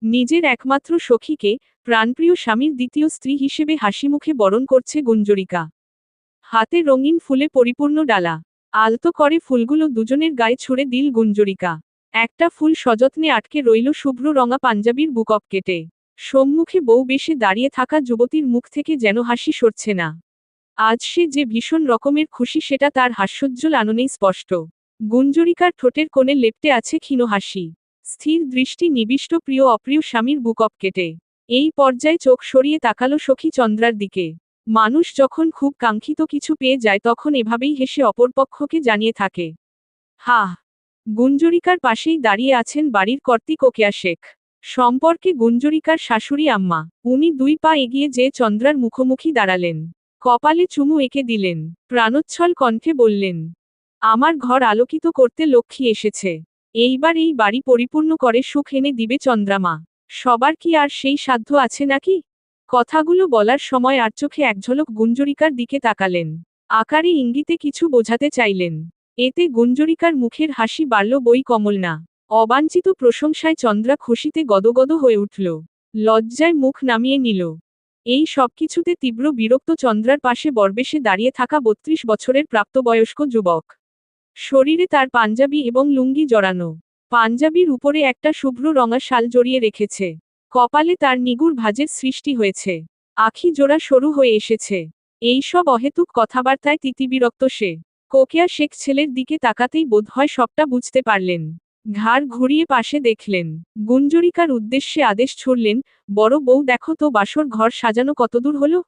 নিজের একমাত্র সখীকে প্রাণপ্রিয় স্বামীর দ্বিতীয় স্ত্রী হিসেবে হাসিমুখে বরণ করছে গুঞ্জরিকা। হাতে রঙিন ফুলে পরিপূর্ণ ডালা। আলতো করে ফুলগুলো দুজনের গায়ে ছুঁড়ে দিল গুঞ্জরিকা। একটা ফুল সযত্নে আটকে রইল শুভ্র রঙা পাঞ্জাবির বুকক কেটে। সম্মুখে বউ বেশে দাঁড়িয়ে থাকা যুবতীর মুখ থেকে যেন হাসি সরছে না। আজ সে যে ভীষণ রকমের খুশি সেটা তার হাস্যোজ্জ্বল আননেই স্পষ্ট। গুঞ্জরিকার ঠোঁটের কোণে লেপ্টে আছে ক্ষীণ হাসি। স্থির দৃষ্টি নিবিষ্ট প্রিয় অপ্রিয় স্বামীর বুকক কেটে। এই পর্যায়ে চোখ সরিয়ে তাকালো সখী চন্দ্রার দিকে। মানুষ যখন খুব কাঙ্ক্ষিত কিছু পেয়ে যায় তখন এভাবেই হেসে অপরপক্ষকে জানিয়ে থাকে। হা। গুঞ্জরিকার পাশেই দাঁড়িয়ে আছেন বাড়ির কর্ত্রী কোকেয়া শেখ। সম্পর্কে গুঞ্জরিকার শাশুড়ি আম্মা। উনি 2 পা এগিয়ে যেয়ে চন্দ্রার মুখোমুখি দাঁড়ালেন। কপালে চুমু এঁকে দিলেন। প্রাণোচ্ছল কণ্ঠে বললেন, আমার ঘর আলোকিত করতে লক্ষ্মী এসেছে। এইবার এই বাড়ি পরিপূর্ণ করে সুখ এনে দিবে চন্দ্রামা। সবার কি আর সেই সাধ্য আছে নাকি? কথাগুলো বলার সময় আর চোখে একঝলক গুঞ্জরিকার দিকে তাকালেন। আকারে ইঙ্গিতে কিছু বোঝাতে চাইলেন। এতে গুঞ্জরিকার মুখের হাসি বাড়ল বই কমল না। অবাঞ্ছিত প্রশংসায় চন্দ্রা খুশিতে গদগদ হয়ে উঠল। লজ্জায় মুখ নামিয়ে নিল। এই সবকিছুতে তীব্র বিরক্ত চন্দ্রার পাশে বরবেশে দাঁড়িয়ে থাকা 32 বছরের প্রাপ্তবয়স্ক যুবক। শরীরে তার পাঞ্জাবি এবং লুঙ্গি জড়ানো। পাঞ্জাবির উপরে একটা শুভ্র রঙা শাল জড়িয়ে রেখেছে। কপালে তার নিগুড় ভাঁজের সৃষ্টি হয়েছে। আখি জোড়া সরু হয়ে এসেছে। এইসব অহেতুক কথাবার্তায় তিতিবিরক্ত সে। কোকেয়া শেখ ছেলের দিকে তাকাতেই বোধহয় সবটা বুঝতে পারলেন। ঘাড় ঘুরিয়ে পাশে দেখলেন। গুঞ্জরিকার উদ্দেশ্যে আদেশ ছুড়লেন, বড় বউ দেখো তো বাসর ঘর সাজানো কতদূর হলো।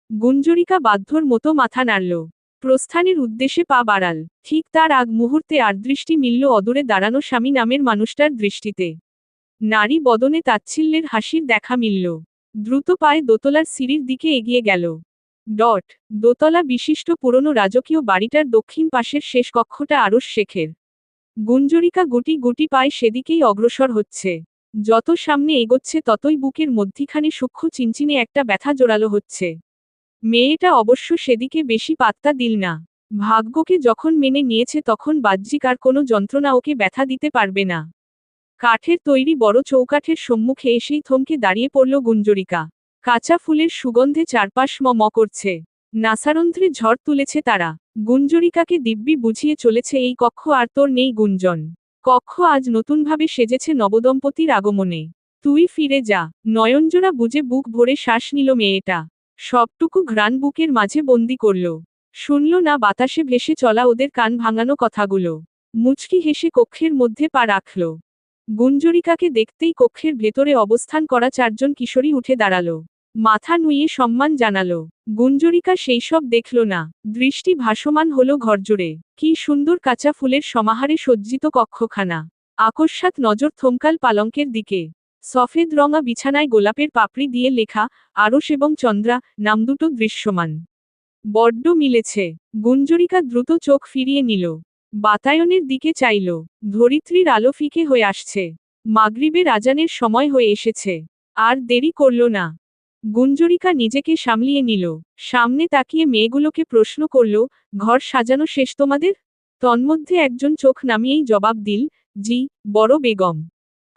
গুঞ্জরিকা বাধ্যর মতো মাথা নাড়ল। প্রস্থানের উদ্দেশ্যে পা বাড়াল। ঠিক তার আগ মুহূর্তে আর দৃষ্টি মিলল অদূরে দাঁড়ানো স্বামী নামের মানুষটার দৃষ্টিতে। নারী বদনে তাচ্ছিল্যের হাসির দেখা মিলল। দ্রুত পায়ে দোতলার সিঁড়ির দিকে এগিয়ে গেল। দোতলা বিশিষ্ট পুরনো রাজকীয় বাড়িটার দক্ষিণ পাশের শেষ কক্ষটা আরশ শেখের। গুঞ্জরিকা গুটি গুটি পায়ে সেদিকেই অগ্রসর হচ্ছে। যত সামনে এগোচ্ছে ততই বুকের মধ্যিখানে সূক্ষ্ম চিনচিনে একটা ব্যথা জোরালো হচ্ছে। মেয়েটা অবশ্য সেদিকে বেশি পাত্তা দিল না। ভাগ্যকে যখন মেনে নিয়েছে তখন বাহ্যিক আর কোনো যন্ত্রণা ওকে ব্যথা দিতে পারবে না। কাঠের তৈরি বড় চৌকাঠের সম্মুখে এসেই থমকে দাঁড়িয়ে পড়ল গুঞ্জরিকা। কাঁচা ফুলের সুগন্ধে চারপাশ ম করছে। নাসারন্ধ্রে ঝড় তুলেছে তারা। গুঞ্জরিকাকে দিব্যি বুঝিয়ে চলেছে এই কক্ষ আর তোর নেই গুঞ্জন। কক্ষ আজ নতুনভাবে সেজেছে নবদম্পতির আগমনে। তুই ফিরে যা। নয়নজোড়া বুঝে বুক ভরে শ্বাস নিল মেয়েটা। সবটুকু ঘ্রাণ বুকের মাঝে বন্দি করল। শুনল না বাতাসে ভেসে চলা ওদের কান ভাঙানো কথাগুলো। মুচকি হেসে কক্ষের মধ্যে পা রাখল। গুঞ্জরিকাকে দেখতেই কক্ষের ভেতরে অবস্থান করা 4 জন কিশোরী উঠে দাঁড়ালো। মাথা নুইয়ে সম্মান জানালো। গুঞ্জরিকা সেই সব দেখল না। দৃষ্টি ভাসমান হলো ঘরজুড়ে। কি সুন্দর কাঁচা ফুলের সমাহারে সজ্জিত কক্ষখানা। আকস্মাৎ নজর থমকাল পালঙ্কের দিকে। সফেদ রঙা বিছানায় গোলাপের পাপড়ি দিয়ে লেখা আরশ এবং চন্দ্রা নাম দুটো দৃশ্যমান। বড্ড মিলেছে। গুঞ্জরিকা দ্রুত চোখ ফিরিয়ে নিল। বাতায়নের দিকে চাইল। ধরিত্রীর আলো ফিকে হয়ে আসছে। মাগরিবের আজানের সময় হয়ে এসেছে। আর দেরি করল না। গুঞ্জরিকা নিজেকে সামলিয়ে নিল। সামনে তাকিয়ে মেয়েগুলোকে প্রশ্ন করল, ঘর সাজানো শেষ তোমাদের? তন্মধ্যে একজন চোখ নামিয়েই জবাব দিল, জি, বড় বেগম।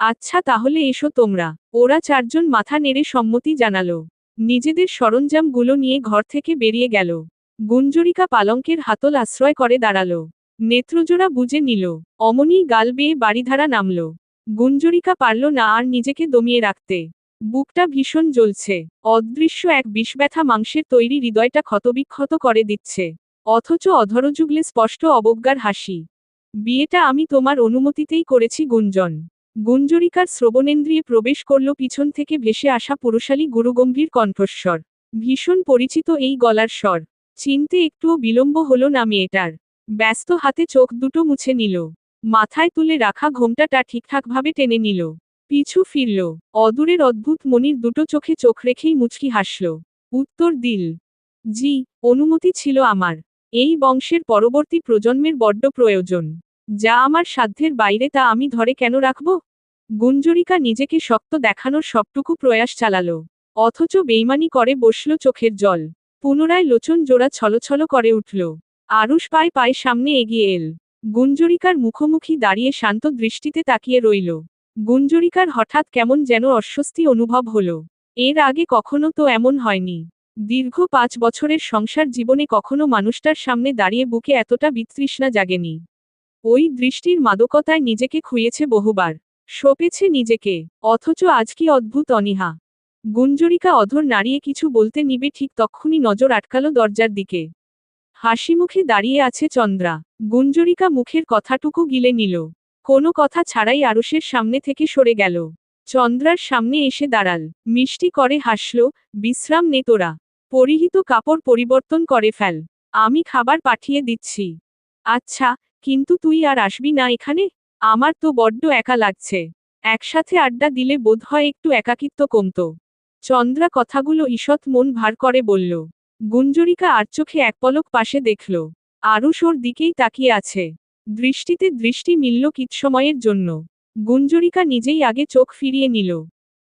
আচ্ছা তাহলে এসো তোমরা। ওরা 4 জন মাথা নেড়ে সম্মতি জানালো। নিজেদের সরঞ্জামগুলো নিয়ে ঘর থেকে বেরিয়ে গেল। গুঞ্জরিকা পালঙ্কের হাতল আশ্রয় করে দাঁড়ালো। নেত্রজোড়া বুজে নিল। অমনিই গাল বেয়ে বাড়িধারা নামল। গুঞ্জরিকা পারল না আর নিজেকে দমিয়ে রাখতে। বুকটা ভীষণ জ্বলছে। অদৃশ্য এক বিষব্যথা মাংসের তৈরি হৃদয়টা ক্ষতবিক্ষত করে দিচ্ছে। অথচ অধরযুগলে স্পষ্ট অবজ্ঞার হাসি। বিয়েটা আমি তোমার অনুমতিতেই করেছি গুঞ্জন। গুঞ্জরিকার শ্রবণেন্দ্রিয়ে প্রবেশ করল পিছন থেকে ভেসে আসা পুরুষালী গুরুগম্ভীর কণ্ঠস্বর। ভীষণ পরিচিত এই গলার স্বর। চিনতে একটুও বিলম্ব হলো না মেয়েটার। ব্যস্ত হাতে চোখ দুটো মুছে নিল। মাথায় তুলে রাখা ঘোমটাটা ঠিকঠাকভাবে টেনে নিল। পিছু ফিরল। অদূরের অদ্ভুত মনির দুটো চোখে চোখ রেখেই মুচকি হাসল। উত্তর দিল, জি, অনুমতি ছিল আমার। এই বংশের পরবর্তী প্রজন্মের বড্ড প্রয়োজন। যা আমার সাধ্যের বাইরে তা আমি ধরে কেন রাখব? গুঞ্জরিকা নিজেকে শক্ত দেখানোর সবটুকু প্রয়াস চালালো। অথচ বেইমানি করে বসল চোখের জল। পুনরায় লোচন জোড়া ছলছল করে উঠল। আরুষ পায়ে পায়ে সামনে এগিয়ে এল। গুঞ্জরিকার মুখোমুখি দাঁড়িয়ে শান্ত দৃষ্টিতে তাকিয়ে রইল। গুঞ্জরিকার হঠাৎ কেমন যেন অস্বস্তি অনুভব হলো। এর আগে কখনো তো এমন হয়নি। দীর্ঘ 5 বছরের সংসার জীবনে কখনো মানুষটার সামনে দাঁড়িয়ে বুকে এতটা বিতৃষ্ণা জাগেনি। ওই দৃষ্টির মাদকতায় নিজেকে খুইয়েছে বহুবার। সঁপেছে নিজেকে। অথচ আজ কি অদ্ভুত অনীহা। গুঞ্জরিকা অধর নাড়িয়ে কিছু বলতে নিবে ঠিক তক্ষুনি নজর আটকালো দরজার দিকে। হাসিমুখে দাঁড়িয়ে আছে চন্দ্রা। গুঞ্জরিকা মুখের কথাটুকু গিলে নিল। কোনো কথা ছাড়াই আরুষের সামনে থেকে সরে গেল। চন্দ্রার সামনে এসে দাঁড়াল। মিষ্টি করে হাসল, বিশ্রাম নে তোরা। পরিহিত কাপড় পরিবর্তন করে ফেল। আমি খাবার পাঠিয়ে দিচ্ছি। আচ্ছা, কিন্তু তুই আর আসবি না এখানে? আমার তো বড্ড একা লাগছে। একসাথে আড্ডা দিলে বোধহয় একটু একাকিত্ব কমতো। চন্দ্রা কথাগুলো ঈষৎ মন ভার করে বলল। গুঞ্জরিকা আর চোখে এক পলক পাশে দেখল। আরুষ ওর দিকেই তাকিয়ে আছে। দৃষ্টিতে দৃষ্টি মিলল কিৎসময়ের জন্য। গুঞ্জরিকা নিজেই আগে চোখ ফিরিয়ে নিল।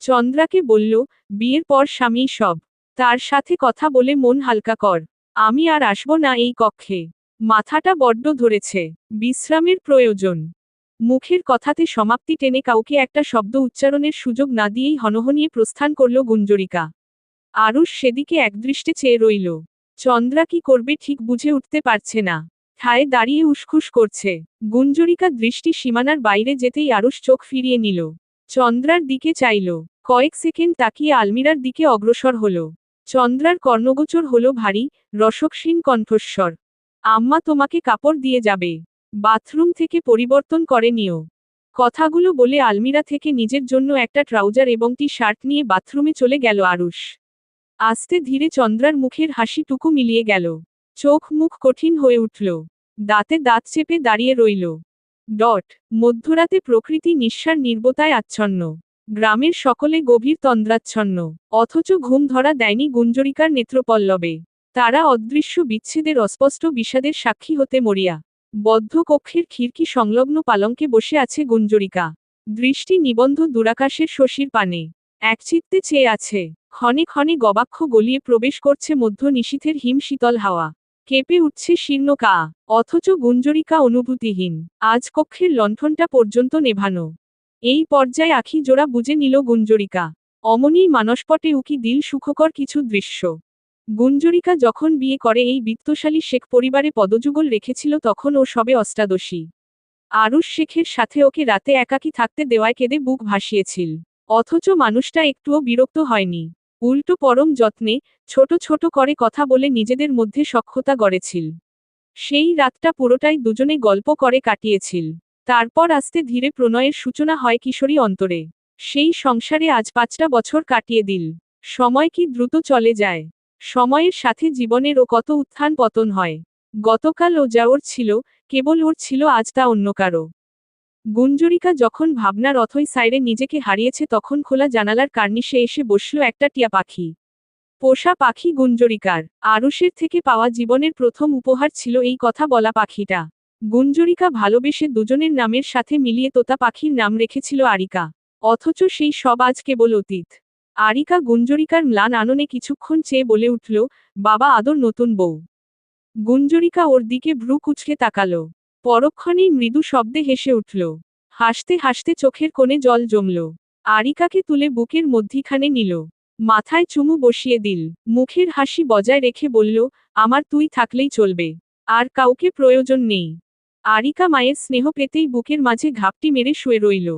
চন্দ্রাকে বলল, বিয়ের পর স্বামী সব। তার সাথে কথা বলে মন হালকা কর। আমি আর আসব না এই কক্ষে। মাথাটা বড্ড ধরেছে। বিশ্রামের প্রয়োজন। মুখের কথাতে সমাপ্তি টেনে কাউকে একটা শব্দ উচ্চারণের সুযোগ না দিয়েই হনহনিয়ে প্রস্থান করল গুঞ্জরিকা। আরুষ সেদিকে একদৃষ্টে চেয়ে রইল। চন্দ্রা কি করবে ঠিক বুঝে উঠতে পারছে না। ঠায় দাঁড়িয়ে উসখুস করছে। গুঞ্জরিকা দৃষ্টি সীমানার বাইরে যেতেই আরুষ চোখ ফিরিয়ে নিল। চন্দ্রার দিকে চাইল। কয়েক সেকেন্ড তাকিয়ে আলমিরার দিকে অগ্রসর হল। চন্দ্রার কর্ণগোচর হল ভারী, রসক্ষীণ কণ্ঠস্বর। আম্মা তোমাকে কাপড় দিয়ে যাবে। বাথরুম থেকে পরিবর্তন করে নিও। কথাগুলো বলে আলমিরা থেকে নিজের জন্য একটা ট্রাউজার এবং টি শার্ট নিয়ে বাথরুমে চলে গেল আরুষ। আস্তে ধীরে চন্দ্রার মুখের হাসিটুকু মিলিয়ে গেল। চোখ মুখ কঠিন হয়ে উঠল। দাঁতে দাঁত চেপে দাঁড়িয়ে রইল। মধ্যরাতে প্রকৃতি নিঃসার নির্বতায় আচ্ছন্ন। গ্রামের সকলে গভীর তন্দ্রাচ্ছন্ন। অথচ ঘুম ধরা দেয়নি গুঞ্জরিকার নেত্রপল্লবে। তারা অদৃশ্য বিচ্ছেদের অস্পষ্ট বিষাদের সাক্ষী হতে মরিয়া। বদ্ধ কক্ষের খিড়কি সংলগ্ন পালঙ্কে বসে আছে গুঞ্জরিকা। দৃষ্টি নিবন্ধ দূরাকাশের শশীর পানে। একচিত্তে চেয়ে আছে। ক্ষণে ক্ষণে গবাক্ষ গলিয়ে প্রবেশ করছে মধ্য নিশীথের হিম শীতল হাওয়া। কেঁপে উঠছে শীর্ণ কা। অথচ গুঞ্জরিকা অনুভূতিহীন। আজ কক্ষের লণ্ঠনটা পর্যন্ত নেভানো। এই পর্যায়ে আখি জোড়া বুঝে নিল গুঞ্জরিকা। অমনি মানসপটে উকি দিল সুখকর কিছু দৃশ্য। গুঞ্জরিকা যখন বিয়ে করে এই বিত্তশালী শেখ পরিবারে পদযুগল রেখেছিল তখন ও সবে অষ্টাদশী। আরুষ শেখের সাথে ওকে রাতে একাকী থাকতে দেওয়ায় কেঁদে বুক ভাসিয়েছিল। অথচ মানুষটা একটুও বিরক্ত হয়নি। উল্টো পরম যত্নে, ছোট ছোট করে কথা বলে নিজেদের মধ্যে সখ্যতা গড়েছিল। সেই রাতটা পুরোটাই দুজনে গল্প করে কাটিয়েছিল। তারপর আস্তে ধীরে প্রণয়ের সূচনা হয় কিশোরী অন্তরে। সেই সংসারে আজ 5টা বছর কাটিয়ে দিল। সময় কি দ্রুত চলে যায়। সময়ের সাথে জীবনেরও কত উত্থান পতন হয়। গতকাল ও যা ওর ছিল, কেবল ওর ছিল আজ তা অন্য কারো। গুঞ্জরিকা যখন ভাবনার অথই সাইরে নিজেকে হারিয়েছে তখন খোলা জানালার কার্নিশে এসে বসল একটা টিয়া পাখি। পোষা পাখি গুঞ্জরিকার। আরুষের থেকে পাওয়া জীবনের প্রথম উপহার ছিল এই কথা বলা পাখিটা। গুঞ্জরিকা ভালোবেসে দুজনের নামের সাথে মিলিয়ে তোতা পাখির নাম রেখেছিল আরিকা। অথচ সেই সব আজ কেবল অতীত। আরিকা গুঞ্জরিকার ম্লান আননে কিছুক্ষণ চেয়ে বলে উঠল, বাবা আদর নতুন বউ। গুঞ্জরিকা ওর দিকে ভ্রু কুঁচকে তাকালো। পরক্ষণেই মৃদু শব্দে হেসে উঠল। হাসতে হাসতে চোখের কোণে জল জমল। আরিকাকে তুলে বুকের মধ্যিখানে নিল। মাথায় চুমু বসিয়ে দিল। মুখের হাসি বজায় রেখে বলল, আমার তুই থাকলেই চলবে। আর কাউকে প্রয়োজন নেই। আরিকা মায়ের স্নেহ পেতেই বুকের মাঝে ঘাপটি মেরে শুয়ে রইল।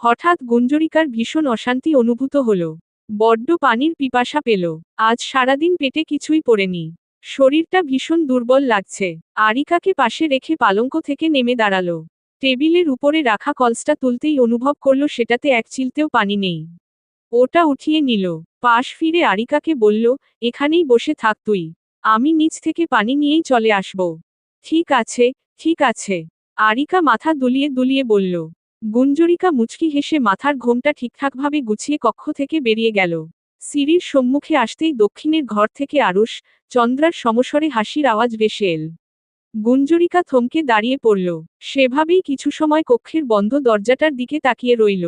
হঠাৎ গুঞ্জরিকার ভীষণ অশান্তি অনুভূত হল। বড্ড পানির পিপাসা পেল। আজ সারাদিন পেটে কিছুই পড়েনি। শরীরটা ভীষণ দুর্বল লাগছে। আরিকাকে পাশে রেখে পালঙ্ক থেকে নেমে দাঁড়ালো। টেবিলের উপরে রাখা কলসটা তুলতেই অনুভব করল সেটাতে এক চিলতেও পানি নেই। ওটা উঠিয়ে নিল। পাশ ফিরে আরিকাকে বলল, এখানেই বসে থাক তুই। আমি নিচ থেকে পানি নিয়েই চলে আসব। ঠিক আছে, ঠিক আছে। আরিকা মাথা দুলিয়ে দুলিয়ে বলল। গুঞ্জরিকা মুচকি হেসে মাথার ঘোমটা ঠিকঠাকভাবে গুছিয়ে কক্ষ থেকে বেরিয়ে গেল। সিঁড়ির সম্মুখে আসতেই দক্ষিণের ঘর থেকে আরুষ, চন্দ্রার সমস্বরে হাসির আওয়াজ ভেসে এল। গুঞ্জরিকা থমকে দাঁড়িয়ে পড়ল। সেভাবেই কিছু সময় কক্ষের বন্ধ দরজাটার দিকে তাকিয়ে রইল।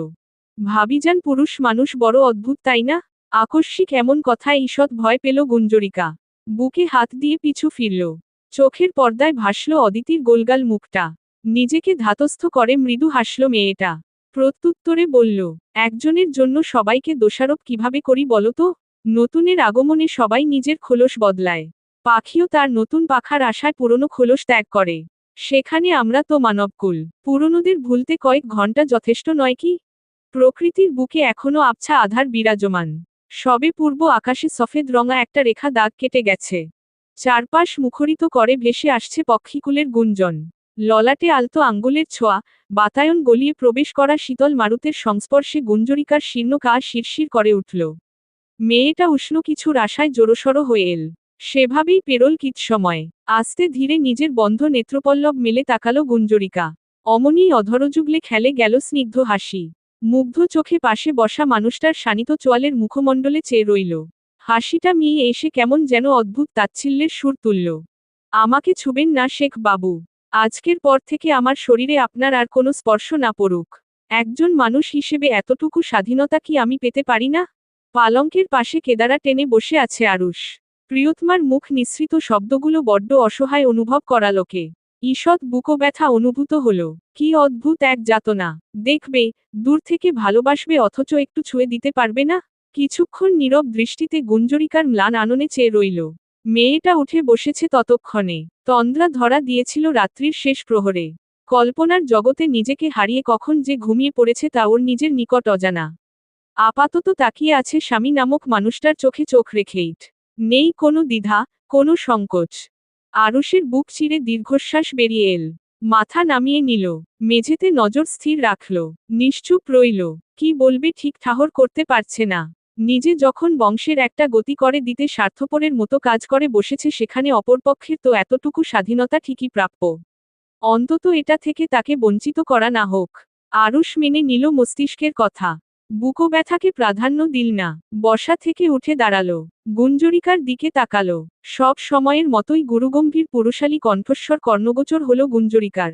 ভাবিজান পুরুষ মানুষ বড় অদ্ভুত তাই না? আকস্মিক এমন কথায় ঈষৎ ভয় পেল গুঞ্জরিকা। বুকে হাত দিয়ে পিছু ফিরল। চোখের পর্দায় ভাসল অদিতির গোলগাল মুখটা। নিজেকে ধাতস্থ করে মৃদু হাসল মেয়েটা। প্রত্যুত্তরে বলল, একজনের জন্য সবাইকে দোষারোপ কিভাবে করি বলো তো? নতুনের আগমনে সবাই নিজের খোলস বদলায়। পাখিও তার নতুন পাখার আশায় পুরনো খোলস ত্যাগ করে। সেখানে আমরা তো মানবকুল। পুরনোদের ভুলতে কয়েক ঘন্টা যথেষ্ট নয় কি? প্রকৃতির বুকে এখনো আবছা আধার বিরাজমান। সবে পূর্ব আকাশে সফেদ রঙা একটা রেখা দাগ কেটে গেছে। চারপাশ মুখরিত করে ভেসে আসছে পক্ষীকুলের গুঞ্জন। ললাটে আলতো আঙ্গুলের ছোঁয়া, বাতায়ন গলিয়ে প্রবেশ করা শীতল মারুতের সংস্পর্শে গুঞ্জরিকার শীর্ণ কা শিরশির করে উঠল। মেয়েটা উষ্ণ কিছুর আশায় জোরসড় হয়ে এল। সেভাবেই পেরোল সময়। আস্তে ধীরে নিজের বন্ধ নেত্রপল্লব মেলে তাকালো গুঞ্জরিকা। অমনি অধরযুগলে খেলে গেল স্নিগ্ধ হাসি। মুগ্ধ চোখে পাশে বসা মানুষটার শানিত চোয়ালের মুখমণ্ডলে চেয়ে রইল। হাসিটা মিয়ে এসে কেমন যেন অদ্ভুত তাচ্ছিল্যের সুর তুলল। আমাকে ছুবেন না শেখ বাবু। আজকের পর থেকে আমার শরীরে আপনার আর কোনো স্পর্শ না পড়ুক। একজন মানুষ হিসেবে এতটুকু স্বাধীনতা কি আমি পেতে পারি না? পালঙ্কের পাশে কেদারা টেনে বসে আছে আরুষ। প্রিয়তমার মুখ নিঃসৃত শব্দগুলো বড্ড অসহায় অনুভব করালোকে। ঈষৎ বুকো ব্যথা অনুভূত হলো। কি অদ্ভুত এক যাতনা। দেখবে, দূর থেকে ভালোবাসবে অথচ একটু ছুঁয়ে দিতে পারবে না? কিছুক্ষণ নীরব দৃষ্টিতে গুঞ্জরিকার ম্লান আননে চেয়ে রইল। মেয়েটা উঠে বসেছে ততক্ষণে। তন্দ্রা ধরা দিয়েছিল রাত্রির শেষ প্রহরে। কল্পনার জগতে নিজেকে হারিয়ে কখন যে ঘুমিয়ে পড়েছে তা ওর নিজের নিকট অজানা। আপাতত তাকিয়ে আছে স্বামী নামক মানুষটার চোখে চোখ রেখেইট। নেই কোনো দ্বিধা, কোনো সংকোচ। আরুষের বুক চিরে দীর্ঘশ্বাস বেরিয়ে এল। মাথা নামিয়ে নিল। মেঝেতে নজর স্থির রাখল। নিশ্চুপ রইল। কি বলবে ঠিক ঠাহর করতে পারছে না। নিজে যখন বংশের একটা গতি করে দিতে স্বার্থপরের মতো কাজ করে বসেছে সেখানে অপরপক্ষের তো এতটুকু স্বাধীনতা ঠিকই প্রাপ্য। অন্তত এটা থেকে তাকে বঞ্চিত করা না হোক। আরুষ মেনে নিল মস্তিষ্কের কথা। বুকো ব্যথাকে প্রাধান্য দিল না। বসা থেকে উঠে দাঁড়ালো। গুঞ্জরিকার দিকে তাকালো। সব সময়ের মতোই গুরুগম্ভীর পুরুষালী কণ্ঠস্বর কর্ণগোচর হলো গুঞ্জরিকার।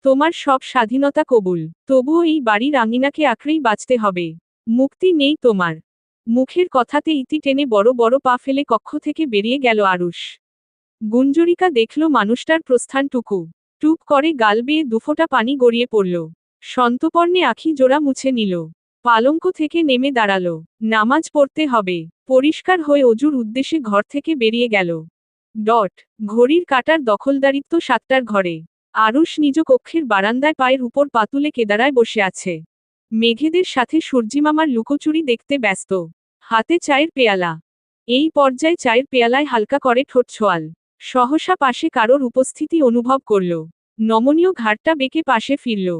তোমার সব স্বাধীনতা কবুল, তবুও এই বাড়ির আঙিনাকে আঁকড়েই বাঁচতে হবে। মুক্তি নেই তোমার। মুখের কথাতে ইতি টেনে বড় বড় পা ফেলে কক্ষ থেকে বেরিয়ে গেল আরুষ। গুঞ্জরিকা দেখল মানুষটার প্রস্থানটুকু। টুপ করে গাল বেয়ে দুফোঁটা পানি গড়িয়ে পড়ল। সন্তপর্ণে আখি জোড়া মুছে নিল। পালঙ্ক থেকে নেমে দাঁড়ালো। নামাজ পড়তে হবে। পরিষ্কার হয়ে অজুর উদ্দেশ্যে ঘর থেকে বেরিয়ে গেল। ঘড়ির কাঁটার দখলদারিত্ব 7টার ঘরে। আরুষ নিজ কক্ষের বারান্দায় পায়ের উপর পাতুলে কেদারায় বসে আছে। মেঘেদের সাথে সূর্যিমামার লুকোচুরি দেখতে ব্যস্ত। হাতে চায়ের পেয়ালা। এই পর্যায়ে চায়ের পেয়ালায় হালকা করে ঠোঁট ছোঁয়াল। সহসা পাশে কারোর উপস্থিতি অনুভব করল। নমনীয় ঘাড়টা বেঁকে পাশে ফিরল।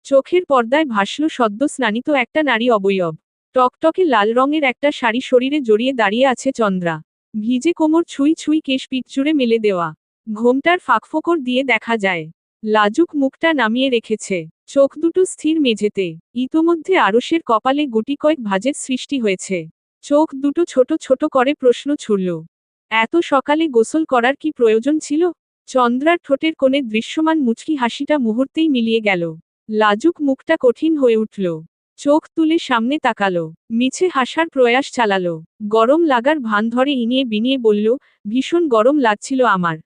চোখের পর্দায় ভাসল সদ্য স্নানিত একটা নারী অবয়ব। টকটকে লাল রঙের একটা শাড়ি শরীরে জড়িয়ে দাঁড়িয়ে আছে চন্দ্রা। ভিজে কোমর ছুঁই ছুঁই কেশ পিঠজুড়ে মেলে দেওয়া। ঘোমটার ফাঁকফোকর দিয়ে দেখা যায়। লাজুক মুখটা নামিয়ে রেখেছে। চোখ দুটো স্থির মেঝেতে। ইতোমধ্যে আরুষের কপালে গুটি কয়েক ভাঁজের সৃষ্টি হয়েছে। চোখ দুটো ছোট ছোট করে প্রশ্ন ছুড়ল। এত সকালে গোসল করার কি প্রয়োজন ছিল? চন্দ্রার ঠোঁটের কোণে দৃশ্যমান মুচকি হাসিটা মুহূর্তেই মিলিয়ে গেল। লাজুক মুখটা কঠিন হয়ে উঠল। চোখ তুলে সামনে তাকালো। মিছে হাসার প্রয়াস চালালো। গরম লাগার ভান ধরে ইনিয়ে বিনিয়ে বলল, ভীষণ গরম লাগছিল আমার।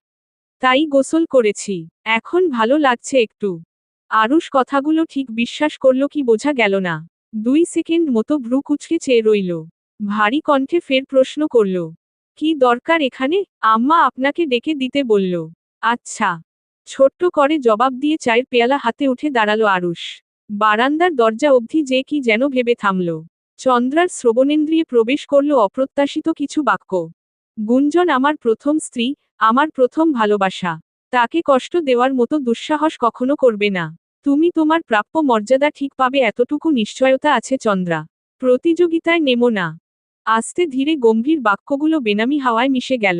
তাই গোসল করেছি। এখন ভালো লাগছে একটু। আরুষ কথাগুলো ঠিক বিশ্বাস করল কি বোঝা গেল না। 2 সেকেন্ড মতো ভ্রু কুঁচকে চেয়ে রইল। ভারী কণ্ঠে ফের প্রশ্ন করল, কি দরকার এখানে? আম্মা আপনাকে ডেকে দিতে বলল। আচ্ছা। ছোট্ট করে জবাব দিয়ে চায়ের পেয়ালা হাতে উঠে দাঁড়ালো আরুষ। বারান্দার দরজা অবধি যে কি যেন ভেবে থামল। চন্দ্রার শ্রবণেন্দ্রিয়ে প্রবেশ করল অপ্রত্যাশিত কিছু বাক্য। গুঞ্জন আমার প্রথম স্ত্রী, আমার প্রথম ভালোবাসা। তাকে কষ্ট দেওয়ার মতো দুঃসাহস কখনো করবে না। তুমি তোমার প্রাপ্য মর্যাদা ঠিক পাবে এতটুকু নিশ্চয়তা আছে চন্দ্রা। প্রতিযোগিতায় নেমো না। আস্তে ধীরে গম্ভীর বাক্যগুলো বেনামি হাওয়ায় মিশে গেল।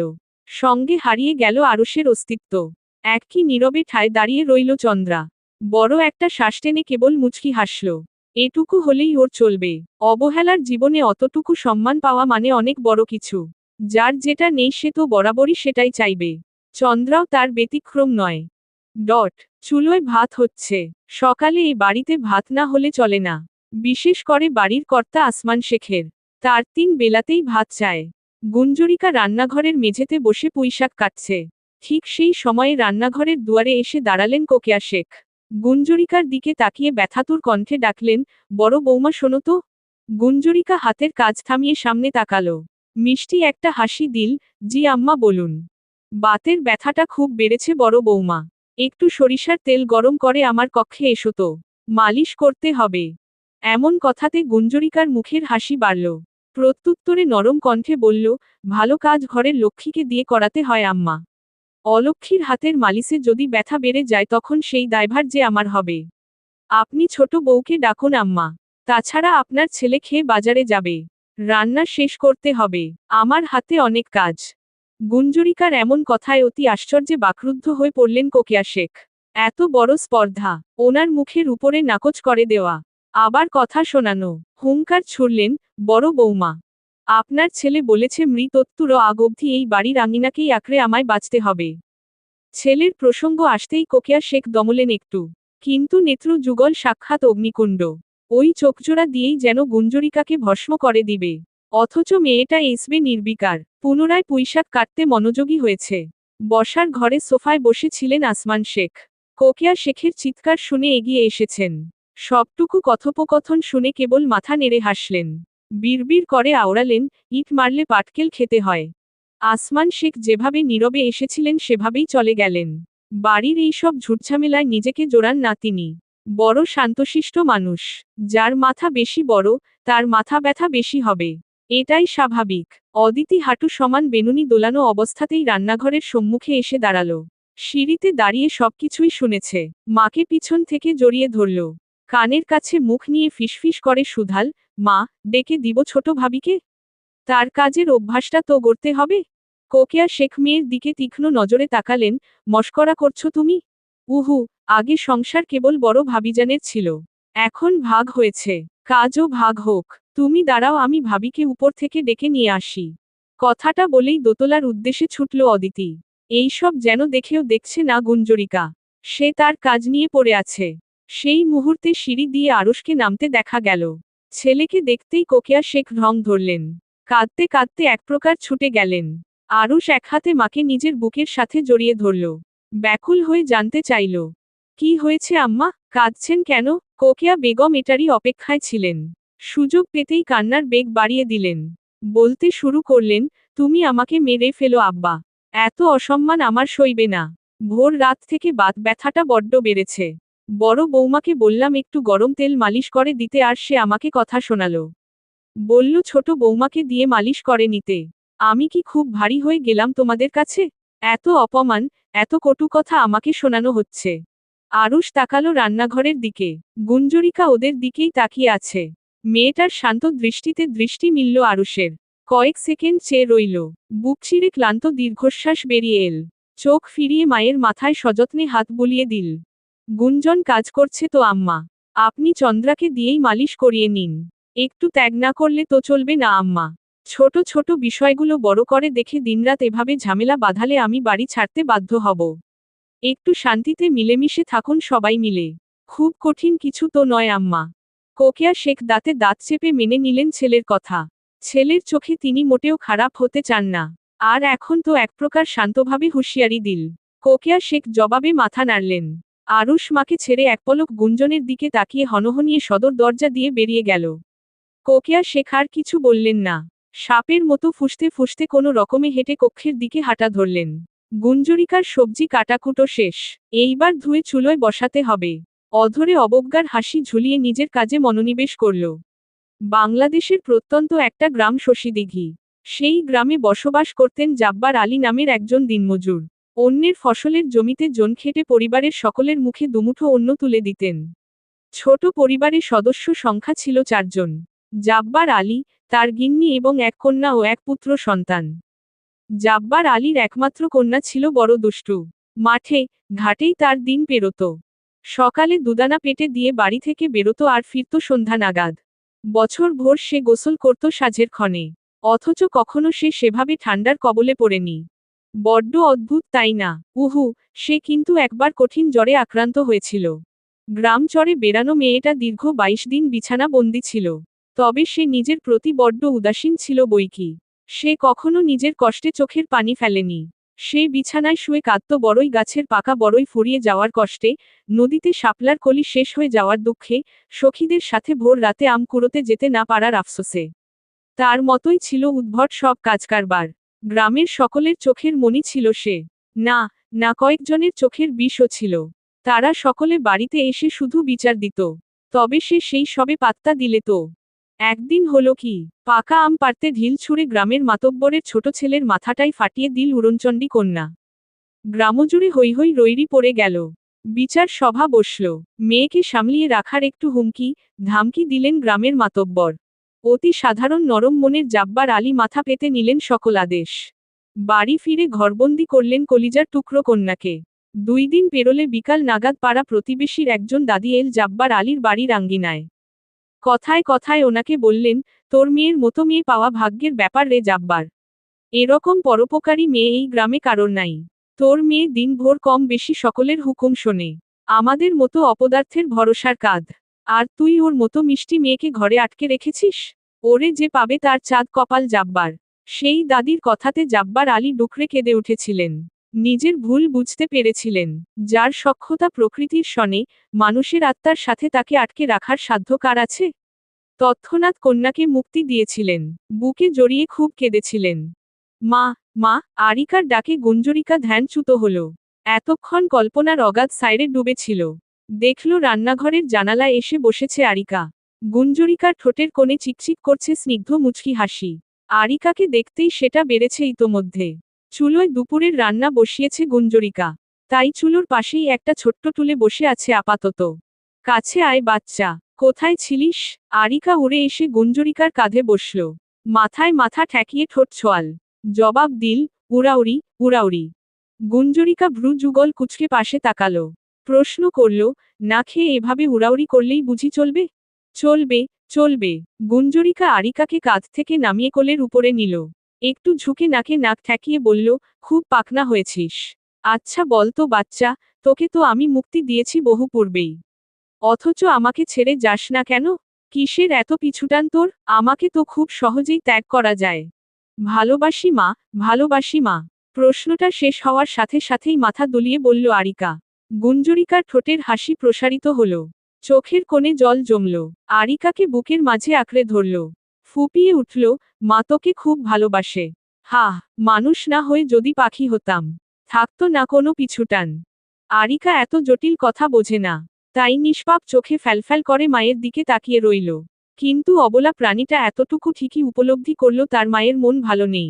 সঙ্গে হারিয়ে গেল আরুষের অস্তিত্ব। একই নীরবে ঠায় দাঁড়িয়ে রইল চন্দ্রা। বড় একটা শ্বাস টেনে কেবল মুচকি হাসল। এটুকু হলেই ওর চলবে। অবহেলার জীবনে অতটুকু সম্মান পাওয়া মানে অনেক বড় কিছু। যার যেটা নেই সে তো বরাবরই সেটাই চাইবে। চন্দ্রাও তার ব্যতিক্রম নয়। চুলোয় ভাত হচ্ছে। সকালে এই বাড়িতে ভাত না হলে চলে না। বিশেষ করে বাড়ির কর্তা আসমান শেখের। তার 3 বেলাতেই ভাত চায়। গুঞ্জরিকা রান্নাঘরের মেঝেতে বসে পুঁইশাক কাটছে। ঠিক সেই সময়ে রান্নাঘরের দুয়ারে এসে দাঁড়ালেন কোকিয়া শেখ। গুঞ্জরিকার দিকে তাকিয়ে ব্যথাতুর কণ্ঠে ডাকলেন, বড় বৌমা শোনো তো। গুঞ্জরিকা হাতের কাজ থামিয়ে সামনে তাকালো। মিষ্টি একটা হাসি দিল, জি আম্মা বলুন। বাতের ব্যথাটা খুব বেড়েছে বড় বৌমা। একটু সরিষার তেল গরম করে আমার কক্ষে এসো তো। মালিশ করতে হবে। এমন কথাতে গুঞ্জরিকার মুখের হাসি বাড়ল। প্রত্যুত্তরে নরম কণ্ঠে বলল, ভালো কাজ ঘরের লক্ষ্মীকে দিয়ে করাতে হয় আম্মা। অলক্ষ্মীর হাতের মালিশে যদি ব্যথা বেড়ে যায় তখন সেই দায়ভার যে আমার হবে। আপনি ছোট বউকে ডাকুন আম্মা। তাছাড়া আপনার ছেলে খেয়ে বাজারে যাবে। রান্না শেষ করতে হবে। আমার হাতে অনেক কাজ। গুঞ্জরিকার এমন কথায় অতি আশ্চর্যে বাকরুদ্ধ হয়ে পড়লেন কোকিয়া শেখ। এত বড় স্পর্ধা, ওনার মুখের উপরে নাকচ করে দেওয়া, আবার কথা শোনানো। হুঙ্কার ছুড়লেন, বড় বৌমা, আপনার ছেলে বলেছে মৃত্যুর আগ অবধি এই বাড়ির আঙিনাকেই আঁকড়ে আমায় বাঁচতে হবে। ছেলের প্রসঙ্গ আসতেই কোকিয়া শেখ দমলেন একটু। কিন্তু নেত্র যুগল সাক্ষাৎ অগ্নিকুণ্ড। ওই চোখজোড়া দিয়েই যেন গুঞ্জরিকাকে ভস্ম করে দিবে। অথচ মেয়েটা এসবে নির্বিকার। পুনরায় পুঁইশাক কাটতে মনোযোগী হয়েছে। বসার ঘরে সোফায় বসেছিলেন আসমান শেখ। কোকিয়া শেখের চিৎকার শুনে এগিয়ে এসেছেন। সবটুকু কথোপকথন শুনে কেবল মাথা নেড়ে হাসলেন। বিড়বিড় করে আওড়ালেন, ইট মারলে পাটকেল খেতে হয়। আসমান শেখ যেভাবে নীরবে এসেছিলেন সেভাবেই চলে গেলেন। বাড়ির এই সব ঝুটঝামেলায় নিজেকে জোড়ান না তিনি। বড় শান্তশিষ্ট মানুষ। যার মাথা বেশি বড়, তার মাথা ব্যথা বেশি হবে। এটাই স্বাভাবিক। অদিতি হাঁটু সমান বেনুনি দোলানো অবস্থাতেই রান্নাঘরের সম্মুখে এসে দাঁড়ালো। সিঁড়িতে দাঁড়িয়ে সবকিছুই শুনেছে। মাকে পিছন থেকে জড়িয়ে ধরল। কানের কাছে মুখ নিয়ে ফিসফিস করে সুধাল, মা, ডেকে দিব ছোট ভাবিকে? তার কাজের অভ্যাসটা তো গড়তে হবে। কোকিয়া শেখ মেয়ের দিকে তীক্ষ্ণ নজরে তাকালেন, মস্করা করছো তুমি? উহু, আগে সংসার কেবল বড় ভাবিজানের ছিল। এখন ভাগ হয়েছে, কাজও ভাগ হোক। তুমি দাঁড়াও, আমি ভাবিকে উপর থেকে ডেকে নিয়ে আসি। কথাটা বলেই দোতলার উদ্দেশ্যে ছুটল অদিতি। এইসব যেন দেখেও দেখছে না গুঞ্জরিকা। সে তার কাজ নিয়ে পড়ে আছে। সেই মুহূর্তে সিঁড়ি দিয়ে আরুষকে নামতে দেখা গেল। ছেলেকে দেখতেই কোকিয়া শেখ ঢং ধরলেন। কাঁদতে কাঁদতে এক প্রকার ছুটে গেলেন। আরুষ এক হাতে মাকে নিজের বুকের সাথে জড়িয়ে ধরল। ব্যাকুল হয়ে জানতে চাইল, কি হয়েছে আম্মা, কাঁদছেন কেন? কোকিয়া বেগম এটারই অপেক্ষায় ছিলেন। সুযোগ পেতেই কান্নার বেগ বাড়িয়ে দিলেন। বলতে শুরু করলেন, তুমি আমাকে মেরে ফেলো আব্বা। এত অসম্মান আমার সইবে না। ভোর রাত থেকে বাত ব্যথাটা বড্ড বেড়েছে। বড় বৌমাকে বললাম একটু গরম তেল মালিশ করে দিতে আর সে আমাকে কথা শোনালো। বলল ছোট বৌমাকে দিয়ে মালিশ করে নিতে। আমি কি খুব ভারী হয়ে গেলাম তোমাদের কাছে? এত অপমান, এত কটু কথা আমাকে শোনানো হচ্ছে। আরুষ তাকালো রান্নাঘরের দিকে। গুঞ্জরিকা ওদের দিকেই তাকিয়ে আছে। মেয়েটার শান্ত দৃষ্টিতে দৃষ্টি মিলল আরুষের। কয়েক সেকেন্ড চেয়ে রইল। বুক চিরে ক্লান্ত দীর্ঘশ্বাস বেরিয়ে এল। চোখ ফিরিয়ে মায়ের মাথায় সযত্নে হাত বুলিয়ে দিল। গুঞ্জন কাজ করছে তো আম্মা। আপনি চন্দ্রাকে দিয়েই মালিশ করিয়ে নিন। একটু ত্যাগ না করলে তো চলবে না আম্মা। ছোট ছোট বিষয়গুলো বড় করে দেখে দিনরাত এভাবে ঝামেলা বাঁধালে আমি বাড়ি ছাড়তে বাধ্য হব। একটু শান্তিতে মিলেমিশে থাকুন সবাই মিলে। খুব কঠিন কিছু তো নয় আম্মা। কোকিয়া শেখ দাঁতে দাঁত চেপে মেনে নিলেন ছেলের কথা। ছেলের চোখে তিনি মোটেও খারাপ হতে চান না। আর এখন তো এক প্রকার শান্তভাবে হুঁশিয়ারি দিল। কোকিয়া শেখ জবাবে মাথা নাড়লেন। আরুষ মাকে ছেড়ে এক পলক গুঞ্জনের দিকে তাকিয়ে হনহনিয়ে সদর দরজা দিয়ে বেরিয়ে গেল। কোকিয়া শেখ আর কিছু বললেন না। সাপের মতো ফুঁসতে ফুঁসতে কোনো রকমে হেঁটে কক্ষের দিকে হাঁটা ধরলেন। গুঞ্জরিকার সবজি কাটাকুটো শেষ। এইবার ধুয়ে চুলোয় বসাতে হবে। অধরে অবজ্ঞার হাসি ঝুলিয়ে নিজের কাজে মনোনিবেশ করল। বাংলাদেশের প্রত্যন্ত একটা গ্রাম শশীদিঘি। সেই গ্রামে বসবাস করতেন জাব্বার আলী নামের একজন দিনমজুর। অন্যের ফসলের জমিতে জন খেটে পরিবারের সকলের মুখে দুমুঠো অন্ন তুলে দিতেন। ছোট পরিবারের সদস্য সংখ্যা ছিল 4 জন। জাব্বার আলী, তার গিন্নি এবং এক কন্যা ও এক পুত্র সন্তান। জাব্বার আলীর একমাত্র কন্যা ছিল বড় দুষ্টু। মাঠে ঘাটেই তার দিন পেরোত। সকালে দুদানা পেটে দিয়ে বাড়ি থেকে বেরোতো আর ফিরত সন্ধ্যা নাগাদ। বছর ভোর সে গোসল করত সাঁঝের ক্ষণে। অথচ কখনো সে সেভাবে ঠান্ডার কবলে পড়েনি। বড্ড অদ্ভুত তাই না? উহু, সে কিন্তু একবার কঠিন জ্বরে আক্রান্ত হয়েছিল। গ্রাম চরে বেড়ানো মেয়েটা দীর্ঘ 22 দিন বিছানা বন্দি ছিল। তবে সে নিজের প্রতি বড্ড উদাসীন ছিল বইকি। সে কখনো নিজের কষ্টে চোখের পানি ফেলেনি। সে বিছানায় শুয়ে কাঁদত বড়ই গাছের পাকা বড়ই ফুরিয়ে যাওয়ার কষ্টে, নদীতে শাপলার কলি শেষ হয়ে যাওয়ার দুঃখে, সখীদের সাথে ভোর রাতে আম কুড়োতে যেতে না পারার আফসোসে। তার মতোই ছিল উদ্ভট সব কাজকারবার। গ্রামের সকলের চোখের মণি ছিল সে। না, না কয়েকজনের চোখের বিষও ছিল। তারা সকলে বাড়িতে এসে শুধু বিচার দিত। তবে সে সেই সবে পাত্তা দিলে তো। একদিন হলো কি, পাকা আম পাড়তে ঢিল ছুঁড়ে গ্রামের মাতব্বরের ছোট ছেলের মাথাটাই ফাটিয়ে দিল উড়নচণ্ডী কন্যা। গ্রামজুড়ে হৈ হৈ রৈরি পড়ে গেল। বিচার সভা বসল। মেয়েকে সামলিয়ে রাখার একটু হুমকি ধামকি দিলেন গ্রামের মাতব্বর। অতি সাধারণ নরম মনের জাব্বার আলী মাথা পেতে নিলেন সকল আদেশ। বাড়ি ফিরে ঘরবন্দি করলেন কলিজার টুকরো কন্যাকে। 2 দিন পেরোলে বিকাল নাগাদ পাড়া প্রতিবেশীর একজন দাদি এল জাব্বার আলীর বাড়ির আঙ্গিনায়। কথায় কথায় ওনাকে বললেন, তোর মেয়ের মতো মেয়ে পাওয়া ভাগ্যের ব্যাপার রে জাব্বার। এরকম পরোপকারী মেয়ে এই গ্রামে কারোর নাই। তোর মেয়ে দিনভর কম বেশি সকলের হুকুম শোনে। আমাদের মতো অপদার্থের ভরসার কাঁধ। আর তুই ওর মতো মিষ্টি মেয়েকে ঘরে আটকে রেখেছিস। ওরে যে পাবে তার চাঁদ কপাল জাব্বার। সেই দাদির কথাতে জাব্বার আলী ডুকরে কেঁদে উঠেছিলেন। নিজের ভুল বুঝতে পেরেছিলেন। যার সখ্যতা প্রকৃতির সনে, মানুষের আত্মার সাথে তাকে আটকে রাখার সাধ্য কার আছে। তৎক্ষণাৎ কন্যাকে মুক্তি দিয়েছিলেন। বুকে জড়িয়ে খুব কেঁদেছিলেন। মা, মা, আরিকার ডাকে গুঞ্জরিকা ধ্যানচ্যুত হল। এতক্ষণ কল্পনার অগাধ সাইরে ডুবেছিল। দেখল রান্নাঘরের জানালায় এসে বসেছে আরিকা। গুঞ্জরিকার ঠোঁটের কোণে চিকচিক করছে স্নিগ্ধ মুচকি হাসি। আরিকাকে দেখতেই সেটা বেড়েছে ইতোমধ্যে। চুলোয় দুপুরের রান্না বসিয়েছে গুঞ্জরিকা। তাই চুলোর পাশেই একটা ছোট্ট টুলে বসে আছে আপাতত। কাছে আয় বাচ্চা, কোথায় ছিলিস? আরিকা উড়ে এসে গুঞ্জরিকার কাঁধে বসল। মাথায় মাথা ঠেকিয়ে ঠোঁট ছোয়াল। জবাব দিল, উড়াউড়ি, উড়াউড়ি। গুঞ্জরিকা ভ্রু যুগল কুচকে পাশে তাকালো। প্রশ্ন করল, না খেয়ে এভাবে উড়াউড়ি করলেই বুঝি চলবে? চলবে, চলবে। গুঞ্জরিকা আরিকাকে কাঁধ থেকে নামিয়ে কোলের উপরে নিল। একটু ঝুঁকে নাকে নাক ঠেকিয়ে বলল, খুব পাকনা হয়েছিস। আচ্ছা বল তো বাচ্চা, তোকে তো আমি মুক্তি দিয়েছি বহু পূর্বেই। অথচ আমাকে ছেড়ে যাস না কেন? কিসের এত পিছুটান তোর? আমাকে তো খুব সহজেই ত্যাগ করা যায়। ভালোবাসি মা, ভালোবাসি মা। প্রশ্নটা শেষ হওয়ার সাথে সাথেই মাথা দুলিয়ে বলল আরিকা। গুঞ্জরিকার ঠোঁটের হাসি প্রসারিত হল। চোখের কোণে জল জমল। আরিকাকে বুকের মাঝে আঁকড়ে ধরল। ফুপিয়ে উঠল, মা তোকে খুব ভালোবাসে। হাহ, মানুষ না হয়ে যদি পাখি হতাম। থাকতো না কোনো পিছুটান। আরিকা এত জটিল কথা বোঝে না। তাই নিষ্পাপ চোখে ফ্যালফ্যাল করে মায়ের দিকে তাকিয়ে রইল। কিন্তু অবলা প্রাণীটা এতটুকু ঠিকই উপলব্ধি করল তার মায়ের মন ভালো নেই।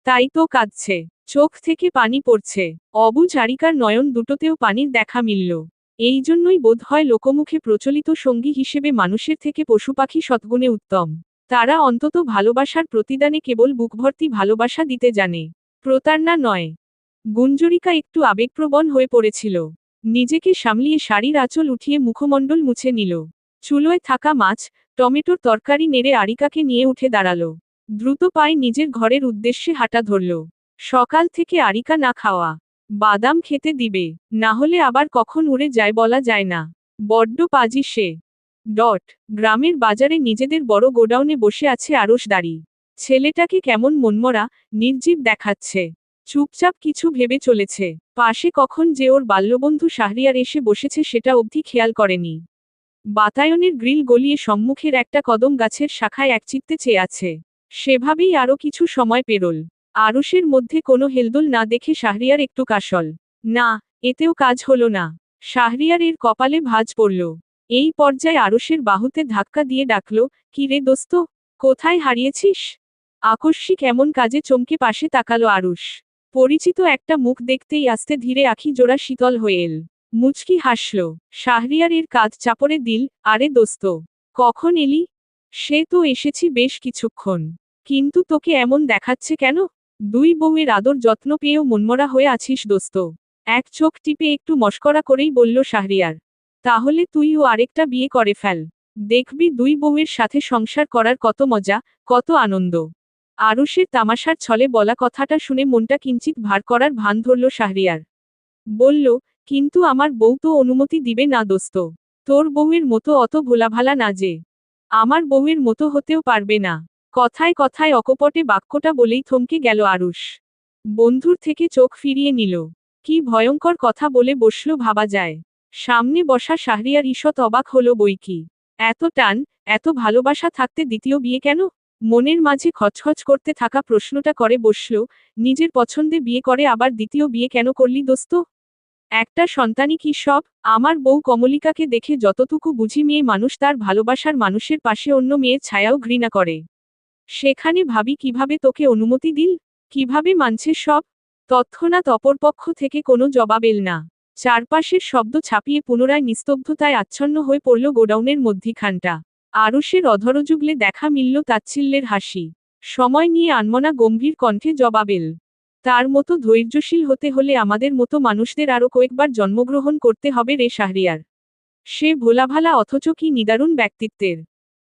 তাই তো কাঁদছে। চোখ থেকে পানি পড়ছে। অবুঝ আরিকার নয়ন দুটোতেও পানির দেখা মিলল। এই জন্যই বোধ হয় লোকমুখে প্রচলিত সঙ্গী হিসেবে মানুষের থেকে পশু পাখি শতগুণে উত্তম। তারা অন্তত ভালোবাসার প্রতিদানে কেবল বুকভর্তি ভালোবাসা দিতে জানে, প্রতারণা নয়। গুঞ্জরিকা একটু আবেগপ্রবণ হয়ে পড়েছিল। নিজেকে সামলিয়ে শাড়ির আঁচল উঠিয়ে মুখমণ্ডল মুছে নিল। চুলোয় থাকা মাছ, টমেটোর তরকারি নেড়ে আরিকাকে নিয়ে উঠে দাঁড়ালো। দ্রুত পায়ে নিজের ঘরের উদ্দেশ্যে হাঁটা ধরল। সকাল থেকে আরিকা না খাওয়া। বাদাম খেতে দিবে, না হলে আবার কখন উড়ে যায় বলা যায় না। বড্ড পাজি সে। গ্রামের বাজারে নিজেদের বড় গোডাউনে বসে আছে আরশ দাড়ি। ছেলেটাকে কেমন মনমরা, নির্জীব দেখাচ্ছে। চুপচাপ কিছু ভেবে চলেছে। পাশে কখন যে ওর বাল্যবন্ধু শাহরিয়ার এসে বসেছে সেটা অবধি খেয়াল করেনি। বাতায়নের গ্রিল গলিয়ে সম্মুখের একটা কদম গাছের শাখায় একচিত্তে চেয়ে আছে। সেভাবেই আরও কিছু সময় পেরোল। আরশের মধ্যে কোনো হেলদোল না দেখে শাহরিয়ার একটু কাশল। না, এতেও কাজ হলো না। শাহরিয়ার এর কপালে ভাঁজ পড়ল। এই পর্যায়ে আরশের বাহুতে ধাক্কা দিয়ে ডাকল, কি রে দোস্ত, কোথায় হারিয়েছিস? আকস্মিক এমন কাজে চমকে পাশে তাকালো আরুষ। পরিচিত একটা মুখ দেখতেই আস্তে ধীরে আখি জোড়া শীতল হয়ে এল। মুচকি হাসল। শাহরিয়ার এর কাঁধ চাপড়ে দিল, আরে দোস্ত, কখন এলি? সে তো এসেছি বেশ কিছুক্ষণ। কিন্তু তোকে এমন দেখাচ্ছে কেন? 2 বউয়ের আদর যত্ন পেয়েও মনমরা হয়ে আছিস দোস্ত। এক চোখ টিপে একটু মশকরা করেই বলল শাহরিয়ার। তাহলে তুইও আরেকটা বিয়ে করে ফেল। দেখবি 2 বউয়ের সাথে সংসার করার কত মজা, কত আনন্দ। আরুষের তামাশার ছলে বলা কথাটা শুনে মনটা কিঞ্চিত ভার করার ভান ধরল শাহরিয়ার। বলল, কিন্তু আমার বউ তো অনুমতি দিবে না দোস্ত। তোর বউয়ের মতো অত ভোলাভালা না যে। আমার বউয়ের মতো হতেও পারবে না। কথায় কথায় অকপটে বাক্যটা বলেই থমকে গেল আরুষ। বন্ধুর থেকে চোখ ফিরিয়ে নিল। কি ভয়ঙ্কর কথা বলে বসল ভাবা যায়। সামনে বসা শাহরিয়ার ঈষৎ অবাক হলো বইকি। এত টান, এত ভালোবাসা থাকতে দ্বিতীয় বিয়ে কেন? মনের মাঝে খচখচ করতে থাকা প্রশ্নটা করে বসল, নিজের পছন্দে বিয়ে করে আবার দ্বিতীয় বিয়ে কেন করলি দোস্ত? একটা সন্তানই কি সব? আমার বউ কমলিকাকে দেখে যতটুকু বুঝি মেয়ে মানুষ তার ভালোবাসার মানুষের পাশে অন্য মেয়ের ছায়াও ঘৃণা করে। সেখানে ভাবি কিভাবে তোকে অনুমতি দিল? কিভাবে মানছে সব? তৎক্ষণাৎ অপরপক্ষ থেকে কোনো জবাব এল না। চারপাশের শব্দ ছাপিয়ে পুনরায় নিস্তব্ধতায় আচ্ছন্ন হয়ে পড়ল গোডাউনের মধ্যিখানটা। আরুষের অধরযুগলে দেখা মিলল তাচ্ছিল্যের হাসি। সময় নিয়ে আনমনা গম্ভীর কণ্ঠে জবাব এল। তার মতো ধৈর্যশীল হতে হলে আমাদের মতো মানুষদের আরও কয়েকবার জন্মগ্রহণ করতে হবে রে শাহরিয়ার। সে ভোলাভালা অথচ কি নিদারুণ ব্যক্তিত্বের।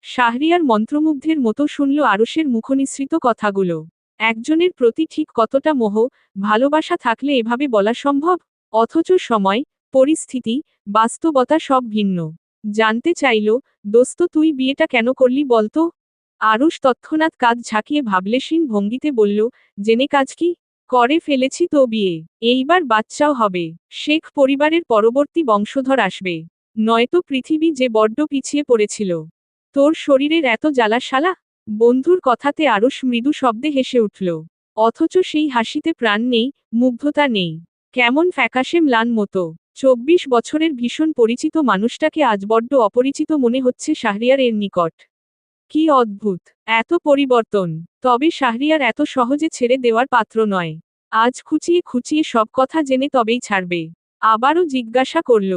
শাহরিয়ার মন্ত্রমুগ্ধের মতো শুনল আরুষের মুখনিসৃত কথাগুলো। একজনের প্রতি ঠিক কতটা মোহ, ভালোবাসা থাকলে এভাবে বলা সম্ভব? অথচ সময়, পরিস্থিতি, বাস্তবতা সব ভিন্ন। জানতে চাইল, দোস্ত তুই বিয়েটা কেন করলি বলতো? আরুষ তৎক্ষণাৎ কাঁধ ঝাঁকিয়ে ভাবলেশীন ভঙ্গিতে বলল, জেনে কাজ কি? করে ফেলেছি তো বিয়ে। এইবার বাচ্চাও হবে। শেখ পরিবারের পরবর্তী বংশধর আসবে। নয়তো পৃথিবী যে বড্ড পিছিয়ে পড়েছিল। তোর শরীরের এত জ্বালা শালা? বন্ধুর কথাতে আরুষ মৃদু শব্দে হেসে উঠল। অথচ সেই হাসিতে প্রাণ নেই, মুগ্ধতা নেই। কেমন ফ্যাকাশে ম্লান মতো। 24 বছরের ভীষণ পরিচিত মানুষটাকে আজ বড্ড অপরিচিত মনে হচ্ছে শাহরিয়ার এর নিকট। কি অদ্ভুত, এত পরিবর্তন। তবে শাহরিয়ার এত সহজে ছেড়ে দেওয়ার পাত্র নয়। আজ খুঁচিয়ে খুঁচিয়ে সব কথা জেনে তবেই ছাড়বে। আবারও জিজ্ঞাসা করল,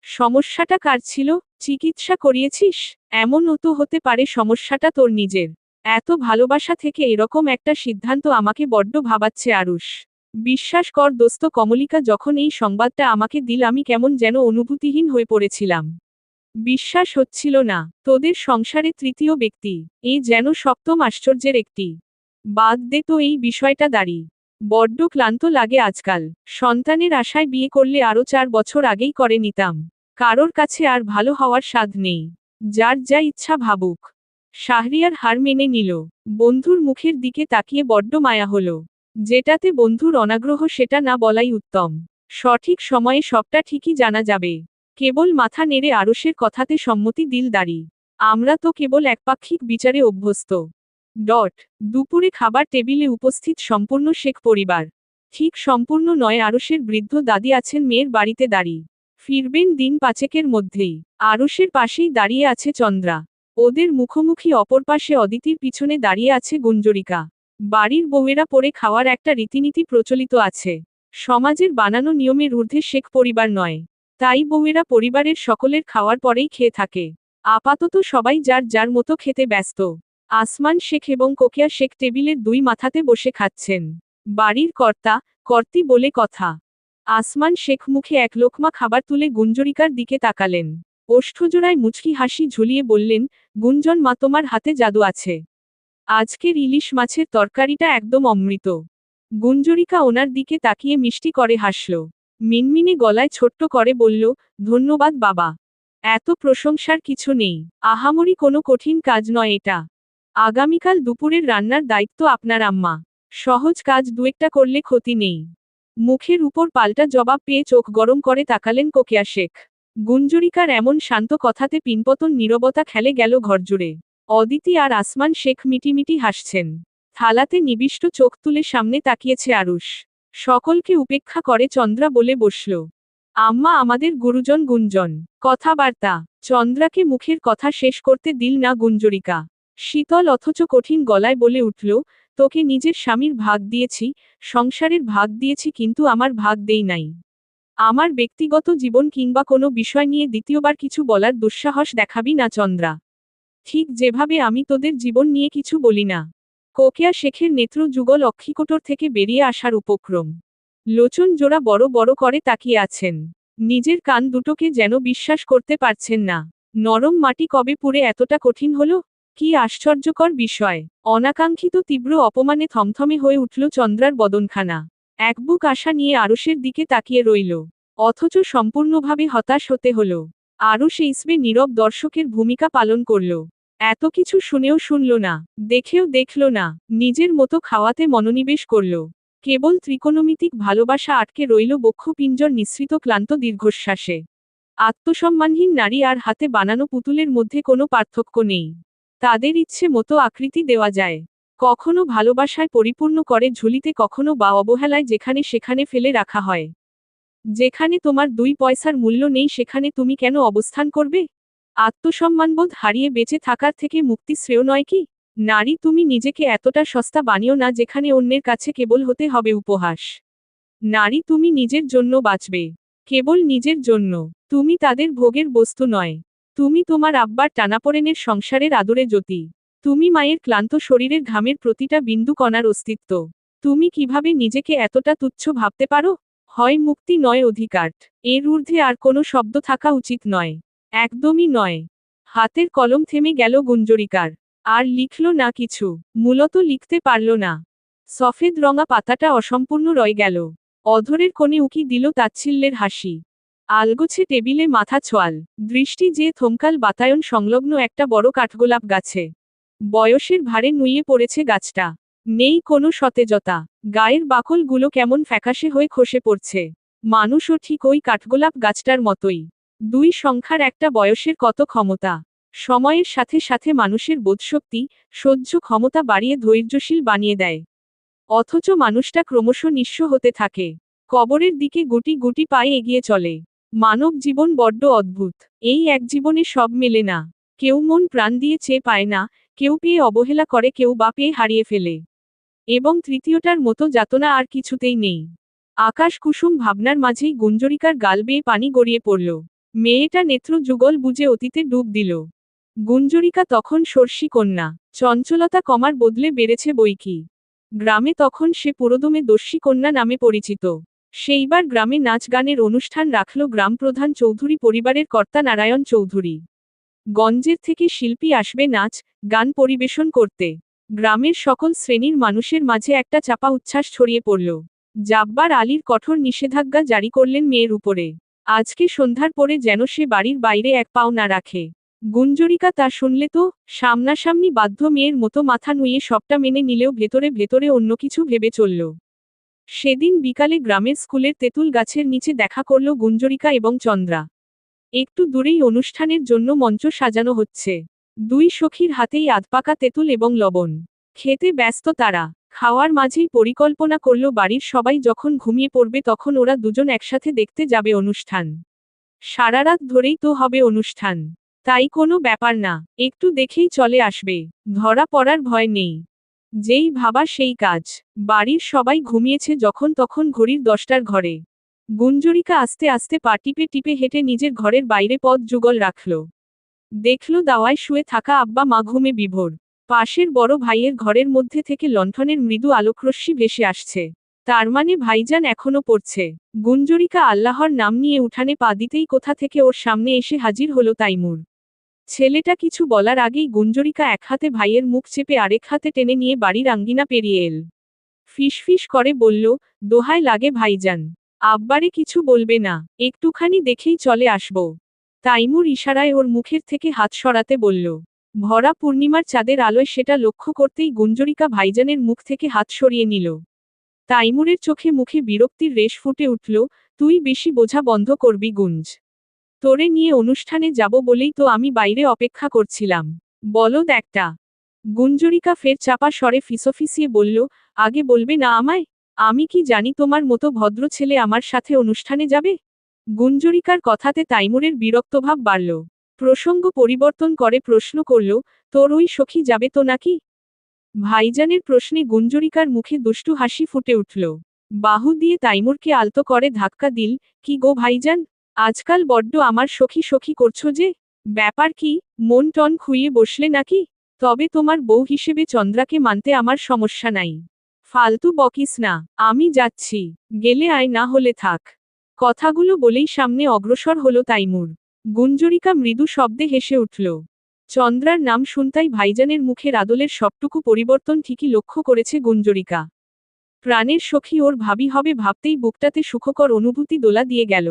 সমস্যাটা কার ছিল? চিকিৎসা করিয়েছিস? এমনও তো হতে পারে সমস্যাটা তোর নিজের। এত ভালোবাসা থেকে এরকম একটা সিদ্ধান্ত আমাকে বড্ড ভাবাচ্ছে আরুষ। বিশ্বাস কর দোস্ত, কমলিকা যখন এই সংবাদটা আমাকে দিল আমি কেমন যেন অনুভূতিহীন হয়ে পড়েছিলাম। বিশ্বাস হচ্ছিল না, তোদের সংসারে তৃতীয় ব্যক্তি, এই যেন সপ্তম আশ্চর্যের একটি। বাদ দে তো এই বিষয়টা দাঁড়ি। বড্ড ক্লান্ত লাগে আজকাল। সন্তানের আশায় বিয়ে করলে আরও 4 বছর আগেই করে নিতাম। কারোর কাছে আর ভালো হওয়ার স্বাদ নেই। যার যা ইচ্ছা ভাবুক। শাহরিয়ার হার মেনে নিল। বন্ধুর মুখের দিকে তাকিয়ে বড্ড মায়া হলো। যেটাতে বন্ধুর অনাগ্রহ সেটা না বলাই উত্তম। সঠিক সময়ে সবটা ঠিকই জানা যাবে। কেবল মাথা নেড়ে আরুষের কথাতে সম্মতি দিল দাঁড়ি। আমরা তো কেবল একপাক্ষিক বিচারে অভ্যস্ত। দুপুরে খাবার টেবিলে উপস্থিত সম্পূর্ণ শেখ পরিবার। ঠিক সম্পূর্ণ নয়, আরুষের বৃদ্ধ দাদি আছেন মেয়ের বাড়িতে দাঁড়ি। ফিরবেন দিন 5 মধ্যেই। আরুষের পাশেই দাঁড়িয়ে আছে চন্দ্রা। ওদের মুখোমুখি অপর পাশে অদিতির পিছনে দাঁড়িয়ে আছে গুঞ্জরিকা। বাড়ির বউয়েরা পরে খাওয়ার একটা রীতিনীতি প্রচলিত আছে। সমাজের বানানো নিয়মের ঊর্ধ্বে শেখ পরিবার নয়। তাই বউয়েরা পরিবারের সকলের খাওয়ার পরেই খেয়ে থাকে। আপাতত সবাই যার যার মতো খেতে ব্যস্ত। আসমান শেখ এবং কোকিয়া শেখ টেবিলের 2 মাথাতে বসে খাচ্ছেন। বাড়ির কর্তা, কর্তি বলে কথা। আসমান শেখ মুখে এক লোকমা খাবার তুলে গুঞ্জরিকার দিকে তাকালেন। ওষ্ঠজোড়ায় মুচকি হাসি ঝুলিয়ে বললেন, গুঞ্জন মা তোমার হাতে জাদু আছে। আজকের ইলিশ মাছের তরকারিটা একদম অমৃত। গুঞ্জরিকা ওনার দিকে তাকিয়ে মিষ্টি করে হাসল। মিনমিনে গলায় ছোট্ট করে বলল, ধন্যবাদ বাবা। এত প্রশংসার কিছু নেই। আহামরি কোনো কঠিন কাজ নয় এটা। আগামীকাল দুপুরের রান্নার দায়িত্ব আপনার আম্মা। সহজ কাজ 2-1টা করলে ক্ষতি নেই। মুখের উপর পাল্টা জবাব পেয়ে চোখ গরম করে তাকালেন কোকিয়া শেখ। গুঞ্জরিকার এমন শান্ত কথাতে পিনপতন নীরবতা খেলে গেল ঘরজুড়ে। অদিতি আর আসমান শেখ মিটিমিটি হাসছেন। থালাতে নিবিষ্ট চোখ তুলে সামনে তাকিয়েছে আরুষ। সকলকে উপেক্ষা করে চন্দ্রা বলে বসল, আম্মা আমাদের গুরুজন গুঞ্জন। কথাবার্তা। চন্দ্রাকে মুখের কথা শেষ করতে দিল না গুঞ্জরিকা। শীতল অথচ কঠিন গলায় বলে উঠল, তোকে নিজের স্বামীর ভাগ দিয়েছি, সংসারের ভাগ দিয়েছি, কিন্তু আমার ভাগ দেই নাই। আমার ব্যক্তিগত জীবন কিংবা কোনো বিষয় নিয়ে দ্বিতীয়বার কিছু বলার দুঃসাহস দেখাবি না চন্দ্রা। ঠিক যেভাবে আমি তোদের জীবন নিয়ে কিছু বলি না। কোকিয়া শেখের নেত্র যুগল অক্ষিকোটর থেকে বেরিয়ে আসার উপক্রম। লোচন জোড়া বড় বড় করে তাকিয়ে আছেন। নিজের কান দুটোকে যেন বিশ্বাস করতে পারছেন না। নরম মাটি কবে পুড়ে এতটা কঠিন হলো? কি আশ্চর্যকর বিষয়। অনাকাঙ্ক্ষিত তীব্র অপমানে থমথমে হয়ে উঠল চন্দ্রার বদনখানা। এক বুক আশা নিয়ে আরুষের দিকে তাকিয়ে রইল। অথচ সম্পূর্ণভাবে হতাশ হতে হলো। আরুষ ইসবে নীরব দর্শকের ভূমিকা পালন করল। এত কিছু শুনেও শুনল না, দেখেও দেখল না, নিজের মতো খাওয়াতে মনোনিবেশ করল। কেবল ত্রিকোণমিতিক ভালোবাসা আটকে রইল বক্ষপিঞ্জর নিঃসৃত ক্লান্ত দীর্ঘশ্বাসে। আত্মসম্মানহীন নারী আর হাতে বানানো পুতুলের মধ্যে কোনো পার্থক্য নেই। তাদের ইচ্ছে মতো আকৃতি দেওয়া যায়। কখনো ভালোবাসায় পরিপূর্ণ করে ঝুলিতে, কখনো বা অবহেলায় যেখানে সেখানে ফেলে রাখা হয়। যেখানে তোমার 2 পয়সার মূল্য নেই সেখানে তুমি কেন অবস্থান করবে? আত্মসম্মানবোধ হারিয়ে বেঁচে থাকার থেকে মুক্তি শ্রেয় নয় কি? নারী, তুমি নিজেকে এতটা সস্তা বানিও না যেখানে অন্যের কাছে কেবল হতে হবে উপহাস। নারী, তুমি নিজের জন্য বাঁচবে। কেবল নিজের জন্য। তুমি তাদের ভোগের বস্তু নয়। তুমি তোমার আব্বার টানাপোড়েনের সংসারের আদরে জ্যোতি। তুমি মায়ের ক্লান্ত শরীরের ঘামের প্রতিটা বিন্দু কণার অস্তিত্ব। তুমি কিভাবে নিজেকে এতটা তুচ্ছ ভাবতে পারো? হয় মুক্তি নয় অধিকার। এর ঊর্ধ্বে আর কোনো শব্দ থাকা উচিত নয়। একদমই নয়। হাতের কলম থেমে গেল গুঞ্জরিকার। আর লিখল না কিছু। মূলত লিখতে পারল না। সফেদ রঙা পাতাটা অসম্পূর্ণ রয়ে গেল। অধরের কোণে উকি দিল তাচ্ছিল্যের হাসি। আলগোছে টেবিলে মাথা ছোয়াল। দৃষ্টি যে থমকাল বাতায়ন সংলগ্ন একটা বড় কাঠগোলাপ গাছে। বয়সের ভারে নুয়ে পড়েছে গাছটা। নেই কোনো সতেজতা। গায়ের বাকলগুলো কেমন ফ্যাকাশে হয়ে খসে পড়ছে। মানুষও ঠিক ওই কাঠগোলাপ গাছটার মতোই। 2 সংখ্যার একটা বয়সের কত ক্ষমতা। সময়ের সাথে সাথে মানুষের বোধশক্তি, সহ্য ক্ষমতা বাড়িয়ে ধৈর্যশীল বানিয়ে দেয়। অথচ মানুষটা ক্রমশ নিঃস্ব হতে থাকে। কবরের দিকে গুটি গুটি পায়ে এগিয়ে চলে। মানব জীবন বড্ড অদ্ভুত। এই এক জীবনে সব মেলে না। কেউ মন প্রাণ দিয়ে চেয়ে পায় না, কেউ পেয়ে অবহেলা করে, কেউ বা পেয়ে হারিয়ে ফেলে। এবং তৃতীয়টার মতো যাতনা আর কিছুতেই নেই। আকাশ কুসুম ভাবনার মাঝেই গুঞ্জরিকার গাল বেয়ে পানি গড়িয়ে পড়ল। মেয়েটা নেত্র যুগল বুঝে অতীতে ডুব দিল। গুঞ্জরিকা তখন ষোড়শী কন্যা। চঞ্চলতা কমার বদলে বেড়েছে বৈকি। গ্রামে তখন সে পুরোদমে দস্যী কন্যা নামে পরিচিত। সেইবার গ্রামে নাচ গানের অনুষ্ঠান রাখল গ্রামপ্রধান চৌধুরী পরিবারের কর্তা নারায়ণ চৌধুরী। গঞ্জের থেকে শিল্পী আসবে নাচ গান পরিবেশন করতে। গ্রামের সকল শ্রেণীর মানুষের মাঝে একটা চাপা উচ্ছ্বাস ছড়িয়ে পড়ল। জাব্বার আলীর কঠোর নিষেধাজ্ঞা জারি করলেন মেয়ের উপরে। আজকে সন্ধ্যার পরে যেন সে বাড়ির বাইরে এক পাও না রাখে। গুঞ্জরিকা তা শুনলে তো সামনাসামনি বাধ্য মেয়ের মতো মাথা নুইয়ে সবটা মেনে নিলেও ভেতরে ভেতরে অন্য কিছু ভেবে চলল। সেদিন বিকালে গ্রামের স্কুলের তেঁতুল গাছের নিচে দেখা করল গুঞ্জরিকা এবং চন্দ্রা। একটু দূরেই অনুষ্ঠানের জন্য মঞ্চ সাজানো হচ্ছে। 2 সখীর হাতেই আধপাকা তেঁতুল এবং লবণ। খেতে ব্যস্ত তারা। খাওয়ার মাঝেই পরিকল্পনা করল বাড়ির সবাই যখন ঘুমিয়ে পড়বে তখন ওরা দুজন একসাথে দেখতে যাবে অনুষ্ঠান। সারা রাত ধরেই তো হবে অনুষ্ঠান। তাই কোনো ব্যাপার না, একটু দেখেই চলে আসবে। ধরা পড়ার ভয় নেই। যেই ভাবা সেই কাজ। বাড়ির সবাই ঘুমিয়েছে যখন তখন ঘড়ির 10টার ঘরে। গুঞ্জরিকা আস্তে আস্তে পা টিপে টিপে হেঁটে নিজের ঘরের বাইরে পথ যুগল রাখল। দেখল দাওয়ায় শুয়ে থাকা আব্বা মা ঘুমে বিভোর। পাশের বড় ভাইয়ের ঘরের মধ্যে থেকে লণ্ঠনের মৃদু আলোকরশ্মি ভেসে আসছে। তার মানে ভাইজান এখনো পড়ছে। গুঞ্জরিকা আল্লাহর নাম নিয়ে উঠানে পা দিতেই কোথা থেকে ওর সামনে এসে হাজির হলো তাইমুর। ছেলেটা কিছু বলার আগেই গুঞ্জরিকা এক হাতে ভাইয়ের মুখ চেপে আরেক হাতে টেনে নিয়ে বাড়ির আঙ্গিনা পেরিয়ে এল। ফিসফিস করে বলল, দোহায় লাগে ভাইজান, আব্বারে কিছু বলবে না, একটুখানি দেখেই চলে আসব। তাইমুর ইশারায় ওর মুখের থেকে হাত সরাতে বলল। ভরা পূর্ণিমার চাঁদের আলোয় সেটা লক্ষ্য করতেই গুঞ্জরিকা ভাইজানের মুখ থেকে হাত সরিয়ে নিল। তাইমুরের চোখে মুখে বিরক্তির রেশ ফুটে উঠল, তুই বেশি বোঝা বন্ধ করবি গুঞ্জ। তোরে নিয়ে অনুষ্ঠানে যাব বলেই তো আমি বাইরে অপেক্ষা করছিলাম। বলদ একটা। গুঞ্জরিকা ফের চাপা স্বরে ফিসফিসিয়ে বলল, আগে বলবে না আমায়? আমি কি জানি তোমার মতো ভদ্র ছেলে আমার সাথে অনুষ্ঠানে যাবে? গুঞ্জরিকার কথাতে তাইমুরের বিরক্তভাব বাড়ল। প্রসঙ্গ পরিবর্তন করে প্রশ্ন করল, তোর ওই সখী যাবে তো নাকি? ভাইজানের প্রশ্নে গুঞ্জরিকার মুখে দুষ্টু হাসি ফুটে উঠল। বাহু দিয়ে তাইমুরকে আলতো করে ধাক্কা দিল, কি গো ভাইজান, আজকাল বড্ড আমার সখী সখী করছো যে? ব্যাপার কি, মন টন খুইয়ে বসলে নাকি? তবে তোমার বউ হিসেবে চন্দ্রাকে মানতে আমার সমস্যা নাই। ফালতু বকিস না, আমি যাচ্ছি। গেলে আয়, না হলে থাক। কথাগুলো বলেই সামনে অগ্রসর হলো তাইমুর। গুঞ্জরিকা মৃদু শব্দে হেসে উঠল। চন্দ্রার নাম শুনতাই ভাইজানের মুখের আদলের সবটুকু পরিবর্তন ঠিকই লক্ষ্য করেছে গুঞ্জরিকা। প্রাণের সখী ওর ভাবি হবে ভাবতেই বুকটাতে সুখকর অনুভূতি দোলা দিয়ে গেল।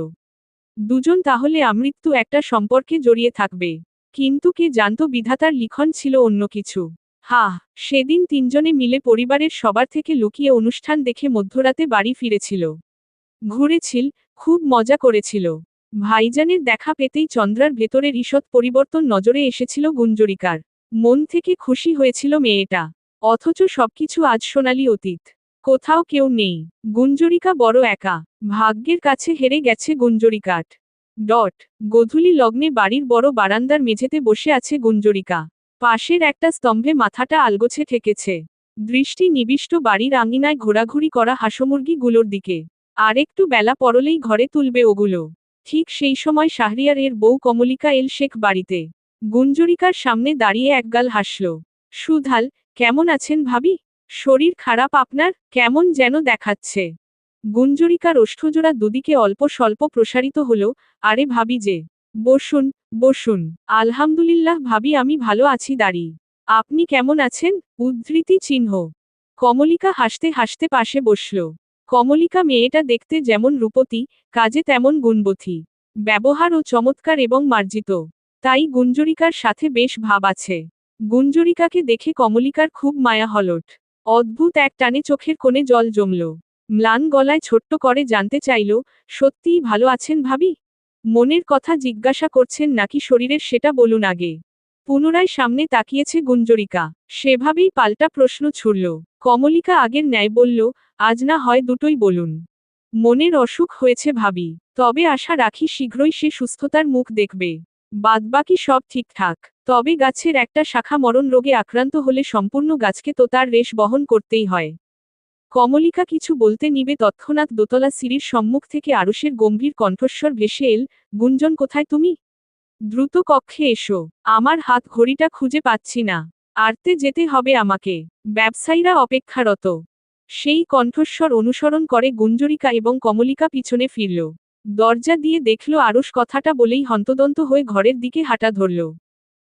দুজন তাহলে আমৃত্যু একটা সম্পর্কে জড়িয়ে থাকবে। কিন্তু কে জানত বিধাতার লিখন ছিল অন্য কিছু। সেদিন তিনজনে মিলে পরিবারের সবার থেকে লুকিয়ে অনুষ্ঠান দেখে মধ্যরাতে বাড়ি ফিরেছিল। ঘুরেছিল, খুব মজা করেছিল। ভাইজানের দেখা পেতেই চন্দ্রার ভেতরের ঈষৎ পরিবর্তন নজরে এসেছিল গুঞ্জরিকার। মন থেকে খুশি হয়েছিল মেয়েটা। অথচ সবকিছু আজ সোনালি অতীত। কোথাও কেউ নেই। গুঞ্জরিকা বড় একা। ভাগ্যের কাছে হেরে গেছে গুঞ্জরিকাট। গোধূলি লগ্নে বাড়ির বড় বারান্দার মেঝেতে বসে আছে গুঞ্জরিকা। পাশের একটা স্তম্ভে মাথাটা আলগোছে ঠেকেছে। দৃষ্টি নিবিষ্ট বাড়ির আঙিনায় ঘোরাঘুরি করা হাঁসমুরগিগুলোর দিকে। আর একটু বেলা পড়লেই ঘরে তুলবে ওগুলো। ঠিক সেই সময় শাহরিয়ার এর বউ কমলিকা এল শেখ বাড়িতে। গুঞ্জরিকার সামনে দাঁড়িয়ে একগাল হাসল। সুধাল, কেমন আছেন ভাবি? শরীর খারাপ আপনার? কেমন যেন দেখাচ্ছে। গুঞ্জরিকার ওষ্ঠজোড়া দুদিকে অল্প স্বল্প প্রসারিত হল। আরে ভাবি যে। বসুন, বসুন। আলহামদুলিল্লাহ ভাবি, আমি ভালো আছি দাঁড়ি। আপনি কেমন আছেন? উদ্ধৃতি চিহ্ন। কমলিকা হাসতে হাসতে পাশে বসল। কমলিকা মেয়েটা দেখতে যেমন রূপতী, কাজে তেমন গুণবতী। ব্যবহারও চমৎকার এবং মার্জিত। তাই গুঞ্জরিকার সাথে বেশ ভাব আছে। গুঞ্জরিকাকে দেখে কমলিকার খুব মায়া হলট। অদ্ভুত এক টানে চোখের কোণে জল জমল। ম্লান গলায় ছোট্ট করে জানতে চাইল, সত্যিই ভালো আছেন ভাবি? মনের কথা জিজ্ঞাসা করছেন নাকি শরীরের সেটা বলুন আগে। পুনরায় সামনে তাকিয়েছে গুঞ্জরিকা। সেভাবেই পাল্টা প্রশ্ন ছুড়ল। কমলিকা আগের ন্যায় বলল, আজ না হয় দুটোই বলুন। মনের অসুখ হয়েছে ভাবি, তবে আশা রাখি শীঘ্রই সে সুস্থতার মুখ দেখবে। বাদবাকি সব ঠিকঠাক। তবে গাছের একটা শাখা মরণ রোগে আক্রান্ত হলে সম্পূর্ণ গাছকে তো তার রেশ বহন করতেই হয়। কমলিকা কিছু বলতে নিবে তৎক্ষণাৎ দোতলা সিঁড়ির সম্মুখ থেকে আরুষের গম্ভীর কণ্ঠস্বর ভেসে এল, গুঞ্জন কোথায় তুমি? দ্রুত কক্ষে এসো। আমার হাত ঘড়িটা খুঁজে পাচ্ছি না। আরতে যেতে হবে আমাকে। ব্যবসায়ীরা অপেক্ষারত। সেই কণ্ঠস্বর অনুসরণ করে গুঞ্জরিকা এবং কমলিকা পিছনে ফিরল। দরজা দিয়ে দেখল আরুষ কথাটা বলেই হন্তদন্ত হয়ে ঘরের দিকে হাঁটা ধরল।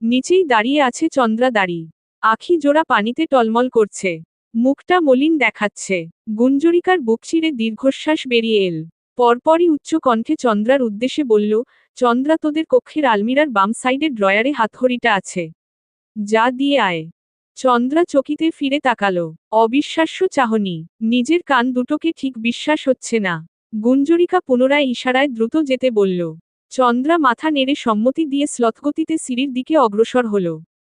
নিচেই দাঁড়িয়ে আছে চন্দ্রা দাঁড়ি। আখি জোড়া পানিতে টলমল করছে। মুখটা মলিন দেখাচ্ছে। গুঞ্জরিকার বুক চিরে দীর্ঘশ্বাস বেরিয়ে এল। পরপরই উচ্চ কণ্ঠে চন্দ্রার উদ্দেশ্যে বলল, চন্দ্রা, তোদের কক্ষের আলমিরার বাম সাইডের ড্রয়ারে হাতঘড়িটা আছে। যা দিয়ে আয়। চন্দ্রা চকিতে ফিরে তাকালো। অবিশ্বাস্য চাহনি। নিজের কান দুটোকে ঠিক বিশ্বাস হচ্ছে না। গুঞ্জরিকা পুনরায় ইশারায় দ্রুত যেতে বলল। চন্দ্রা মাথা নেড়ে সম্মতি দিয়ে শ্লথগতিতে সিঁড়ির দিকে অগ্রসর হল।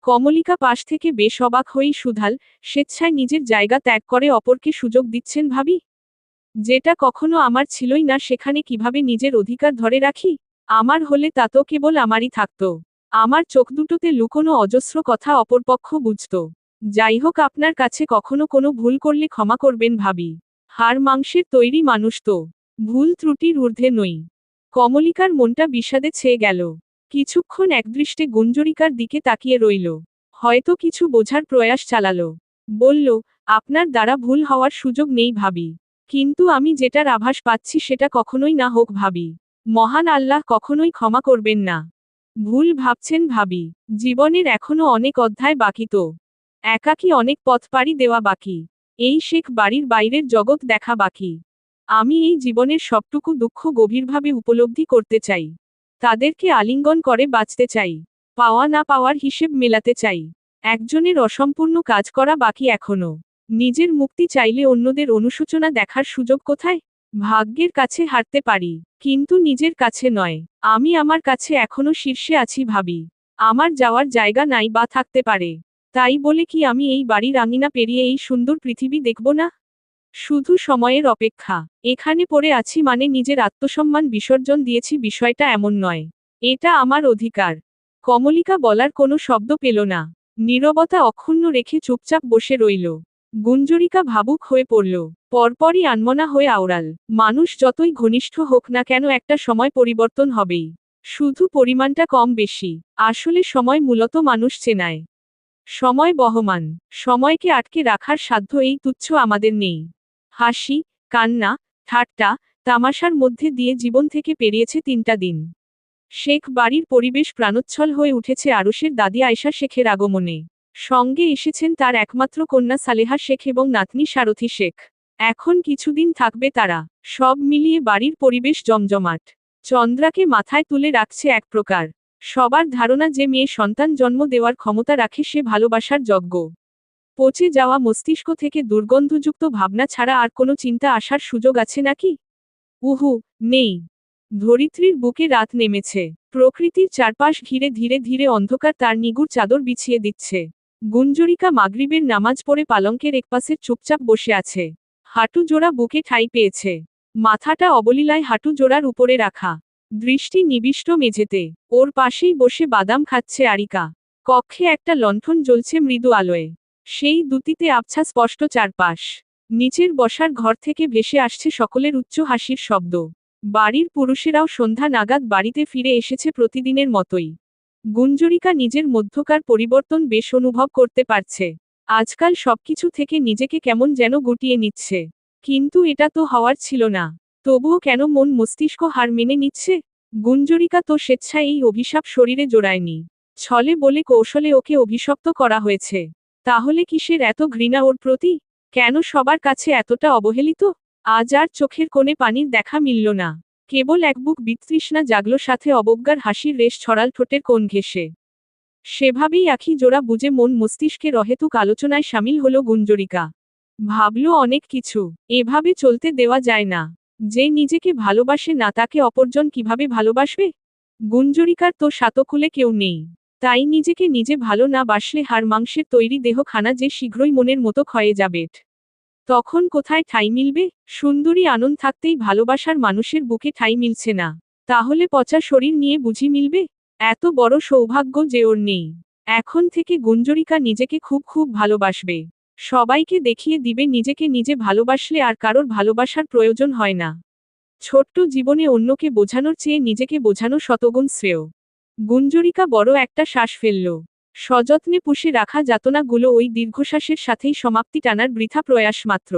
কমলিকা পাশ থেকে বেশ অবাক হয়েই সুধাল, স্বেচ্ছায় নিজের জায়গা ত্যাগ করে অপরকে সুযোগ দিচ্ছেন ভাবি? যেটা কখনো আমার ছিলই না সেখানে কিভাবে নিজের অধিকার ধরে রাখি? আমার হলে তা তো কেবল আমারই থাকত। আমার চোখ দুটোতে লুকোনো অজস্র কথা অপরপক্ষ বুঝত। যাই হোক, আপনার কাছে কখনো কোনো ভুল করলে ক্ষমা করবেন ভাবি। হাড় মাংসের তৈরি মানুষ তো। ভুল ত্রুটির ঊর্ধ্বে নই। কমলিকার মনটা বিষাদে ছেয়ে গেল। কিছুক্ষণ একদৃষ্টে গুঞ্জরিকার দিকে তাকিয়ে রইল। হয়তো কিছু বোঝার প্রয়াস চালালো। বলল, আপনার দ্বারা ভুল হওয়ার সুযোগ নেই ভাবি। কিন্তু আমি যেটার আভাস পাচ্ছি সেটা কখনোই না হোক ভাবি। মহান আল্লাহ কখনোই ক্ষমা করবেন না। ভুল ভাবছেন ভাবি। জীবনের এখনো অনেক অধ্যায় বাকি তো। একাকী অনেক পথ পাড়ি দেওয়া বাকি। এই শেখ বাড়ির বাইরের জগৎ দেখা বাকি। আমি এই জীবনের সবটুকু দুঃখ গভীরভাবে উপলব্ধি করতে চাই। তাদেরকে আলিঙ্গন করে বাঁচতে চাই। পাওয়া না পাওয়ার হিসেব মেলাতে চাই। একজনের অসম্পূর্ণ কাজ করা বাকি এখনো। নিজের মুক্তি চাইলে অন্যদের অনুশোচনা দেখার সুযোগ কোথায়? ভাগ্যের কাছে হারতে পারি, কিন্তু নিজের কাছে নয়। আমি আমার কাছে এখনো শীর্ষে আছি ভাবি। আমার যাওয়ার জায়গা নাই বা থাকতে পারে। তাই বলে কি আমি এই বাড়ির আঙিনা পেরিয়ে এই সুন্দর পৃথিবী দেখব না? শুধু সময়ের অপেক্ষা। এখানে পড়ে আছি মানে নিজের আত্মসম্মান বিসর্জন দিয়েছি বিষয়টা এমন নয়। এটা আমার অধিকার। কমলিকা বলার কোনো শব্দ পেল না। নীরবতা অক্ষুণ্ণ রেখে চুপচাপ বসে রইল। গুঞ্জরিকা ভাবুক হয়ে পড়ল। পরপরই আনমনা হয়ে আওড়াল। মানুষ যতই ঘনিষ্ঠ হোক না কেন একটা সময় পরিবর্তন হবেই। শুধু পরিমাণটা কম বেশি। আসলে সময় মূলত মানুষ চেনায়। সময় বহমান। সময়কে আটকে রাখার সাধ্য এই তুচ্ছ আমাদের নেই। হাসি, কান্না, ঠাট্টা, তামাশার মধ্যে দিয়ে জীবন থেকে পেরিয়েছে 3টা দিন। শেখ বাড়ির পরিবেশ প্রাণোচ্ছল হয়ে উঠেছে আরুষের দাদি আয়শা শেখের আগমনে। সঙ্গে এসেছেন তার একমাত্র কন্যা সালেহা শেখ এবং নাতনি সারথী শেখ। এখন কিছুদিন থাকবে তারা। সব মিলিয়ে বাড়ির পরিবেশ জমজমাট। চন্দ্রাকে মাথায় তুলে রাখছে এক প্রকার। সবার ধারণা যে মেয়ে সন্তান জন্ম দেওয়ার ক্ষমতা রাখে সে ভালোবাসার যজ্ঞ। পচে যাওয়া মস্তিষ্ক থেকে দুর্গন্ধযুক্ত ভাবনা ছাড়া আর কোনো চিন্তা আসার সুযোগ আছে নাকি? উহু, নেই। ধরিত্রীর বুকে রাত নেমেছে। প্রকৃতির চারপাশ ঘিরে ধীরে ধীরে অন্ধকার তার নিগুড় চাদর বিছিয়ে দিচ্ছে। গুঞ্জরিকা মাগরিবের নামাজ পড়ে পালঙ্কের একপাশে চুপচাপ বসে আছে। হাঁটু জোড়া বুকে ঠাঁই পেয়েছে। মাথাটা অবলীলায় হাঁটু জোড়ার উপরে রাখা। দৃষ্টি নিবিষ্ট মেঝেতে। ওর পাশেই বসে বাদাম খাচ্ছে আরিকা। কক্ষে একটা লণ্ঠন জ্বলছে মৃদু আলোয়। সেই দুতিতে আবছা স্পষ্ট চারপাশ। নিচের বসার ঘর থেকে ভেসে আসছে সকলের উচ্চ হাসির শব্দ। বাড়ির পুরুষেরাও সন্ধ্যা নাগাদ বাড়িতে ফিরে এসেছে প্রতিদিনের মতোই। গুঞ্জরিকা নিজের মধ্যকার পরিবর্তন বেশ অনুভব করতে পারছে। আজকাল সবকিছু থেকে নিজেকে কেমন যেন গুটিয়ে নিচ্ছে। কিন্তু এটা তো হওয়ার ছিল না। তবুও কেন মন মস্তিষ্ক হার মেনে নিচ্ছে? গুঞ্জরিকা তো স্বেচ্ছায় এই অভিশাপ শরীরে জোড়ায়নি। ছলে বলে কৌশলে ওকে অভিশপ্ত করা হয়েছে। তাহলে কিসের এত ঘৃণা ওর প্রতি? কেন সবার কাছে এতটা অবহেলিত? আজ আর চোখের কোণে পানির দেখা মিলল না। কেবল এক বুক বিতৃষ্ণা জাগলো, সাথে অবজ্ঞার হাসির রেশ ছড়াল ঠোঁটের কোণ ঘেঁষে। সেভাবেই আখি জোড়া বুঝে মন মস্তিষ্কের অহেতুক আলোচনায় সামিল হলো গুঞ্জরিকা। ভাবল অনেক কিছু। এভাবে চলতে দেওয়া যায় না। যে নিজেকে ভালোবাসে না তাকে অপরজন কিভাবে ভালোবাসবে? গুঞ্জরিকার তো সাতকুলে কেউ নেই। তাই নিজেকে নিজে ভালো না বাসলে হাড় মাংসের তৈরি দেহখানা যে শীঘ্রই মনের মতো ক্ষয়ে যাবে। তখন কোথায় ঠাঁই মিলবে? সুন্দরী আনন্দ থাকতেই ভালোবাসার মানুষের বুকে ঠাঁই মিলছে না। তাহলে পচা শরীর নিয়ে বুঝি মিলবে? এত বড় সৌভাগ্য যে ওর নেই। এখন থেকে গুঞ্জরিকা নিজেকে খুব খুব ভালোবাসবে। সবাইকে দেখিয়ে দিবে নিজেকে নিজে ভালোবাসলে আর কারোর ভালোবাসার প্রয়োজন হয় না। ছোট্ট জীবনে অন্যকে বোঝানোর চেয়ে নিজেকে বোঝানো শতগুণ শ্রেয়। গুঞ্জরিকা বড় একটা শ্বাস ফেলল। সযত্নে পুষে রাখা যাতনাগুলো ওই দীর্ঘশ্বাসের সাথেই সমাপ্তি টানার বৃথা প্রয়াস মাত্র।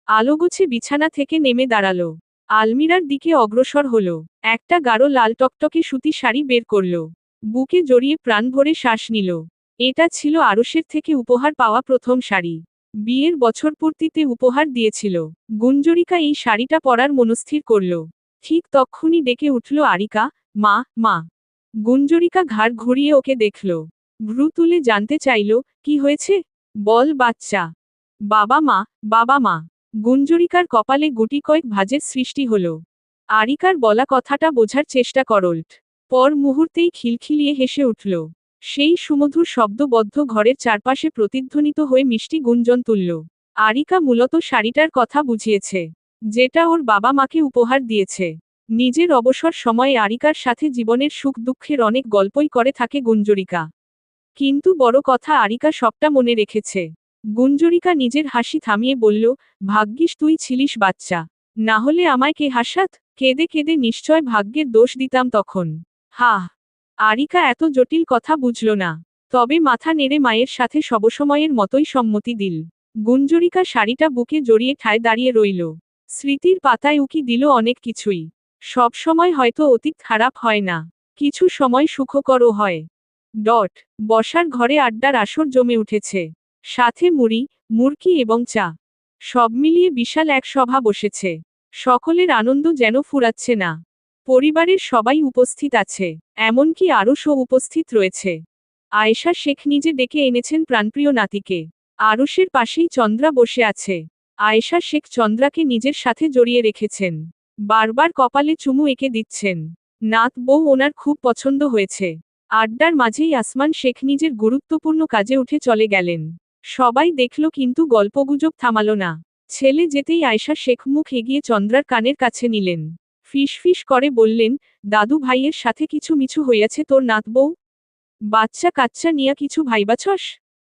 আলোগোছে বিছানা থেকে নেমে দাঁড়ালো। আলমিরার দিকে অগ্রসর হলো। একটা গাঢ় লাল টকটকে সুতি শাড়ি বের করল। বুকে জড়িয়ে প্রাণ ভরে শ্বাস নিল। এটা ছিল আরশের থেকে উপহার পাওয়া প্রথম শাড়ি। বিয়ের বছরপূর্তিতে উপহার দিয়েছিল। গুঞ্জরিকা এই শাড়িটা পরার মনস্থির করল। ঠিক তক্ষুনি ডেকে উঠল আরিকা, মা, মা। গুঞ্জরিকা ঘাড় ঘুরিয়ে ওকে দেখল। ভ্রু তুলে জানতে চাইল, কি হয়েছে? বল বাচ্চা। বাবা মা, বাবা মা। গুঞ্জরিকার কপালে গুটি কয়েক ভাঁজের সৃষ্টি হল। আরিকার বলা কথাটা বোঝার চেষ্টা করল। পর মুহূর্তেই খিলখিলিয়ে হেসে উঠল। সেই সুমধুর শব্দবদ্ধ ঘরের চারপাশে প্রতিধ্বনিত হয়ে মিষ্টি গুঞ্জন তুলল। আরিকা মূলত শাড়িটার কথা বুঝিয়েছে, যেটা ওর বাবা মাকে উপহার দিয়েছে। নিজের অবসর সময়ে আরিকার সাথে জীবনের সুখ দুঃখের অনেক গল্পই করে থাকে গুঞ্জরিকা। কিন্তু বড় কথা, আরিকা সবটা মনে রেখেছে। গুঞ্জরিকা নিজের হাসি থামিয়ে বলল, ভাগ্যিস তুই ছিলিস বাচ্চা। না হলে আমায় কে হাসাত? কেঁদে কেঁদে নিশ্চয় ভাগ্যের দোষ দিতাম তখন। হাহ। আরিকা এত জটিল কথা বুঝল না। তবে মাথা নেড়ে মায়ের সাথে সবসময়ের মতোই সম্মতি দিল। গুঞ্জরিকা শাড়িটা বুকে জড়িয়ে ঠায় দাঁড়িয়ে রইল। স্মৃতির পাতায় উকি দিল অনেক কিছুই। সব সময় হয়তো অতীত খারাপ হয় না। কিছু সময় সুখকরও হয়। বসার ঘরে আড্ডার আসর জমে উঠেছে। সাথে মুড়ি, মুরকি এবং চা। সব মিলিয়ে বিশাল এক সভা বসেছে। সকলের আনন্দ যেন ফুরাচ্ছে না। পরিবারের সবাই উপস্থিত আছে। এমনকি আরুষও উপস্থিত রয়েছে। আয়েশা শেখ নিজে ডেকে এনেছেন প্রাণপ্রিয় নাতিকে। আরুষের পাশেই চন্দ্রা বসে আছে। আয়েশা শেখ চন্দ্রাকে নিজের সাথে জড়িয়ে রেখেছেন। বারবার কপালে চুমু এঁকে দিচ্ছেন। নাত বউ ওনার খুব পছন্দ হয়েছে। আড্ডার মাঝেই আসমান শেখ নিজের গুরুত্বপূর্ণ কাজে উঠে চলে গেলেন। সবাই দেখল কিন্তু গল্পগুজব থামালো না। ছেলে যেতেই আয়েশা শেখ মুখ এগিয়ে চন্দ্রার কানের কাছে নিলেন। ফিসফিস করে বললেন, দাদু ভাইয়ের সাথে কিছু মিছু হইয়াছে তোর নাত বউ? বাচ্চা কাচ্চা নিয়া কিছু ভাইবাছস?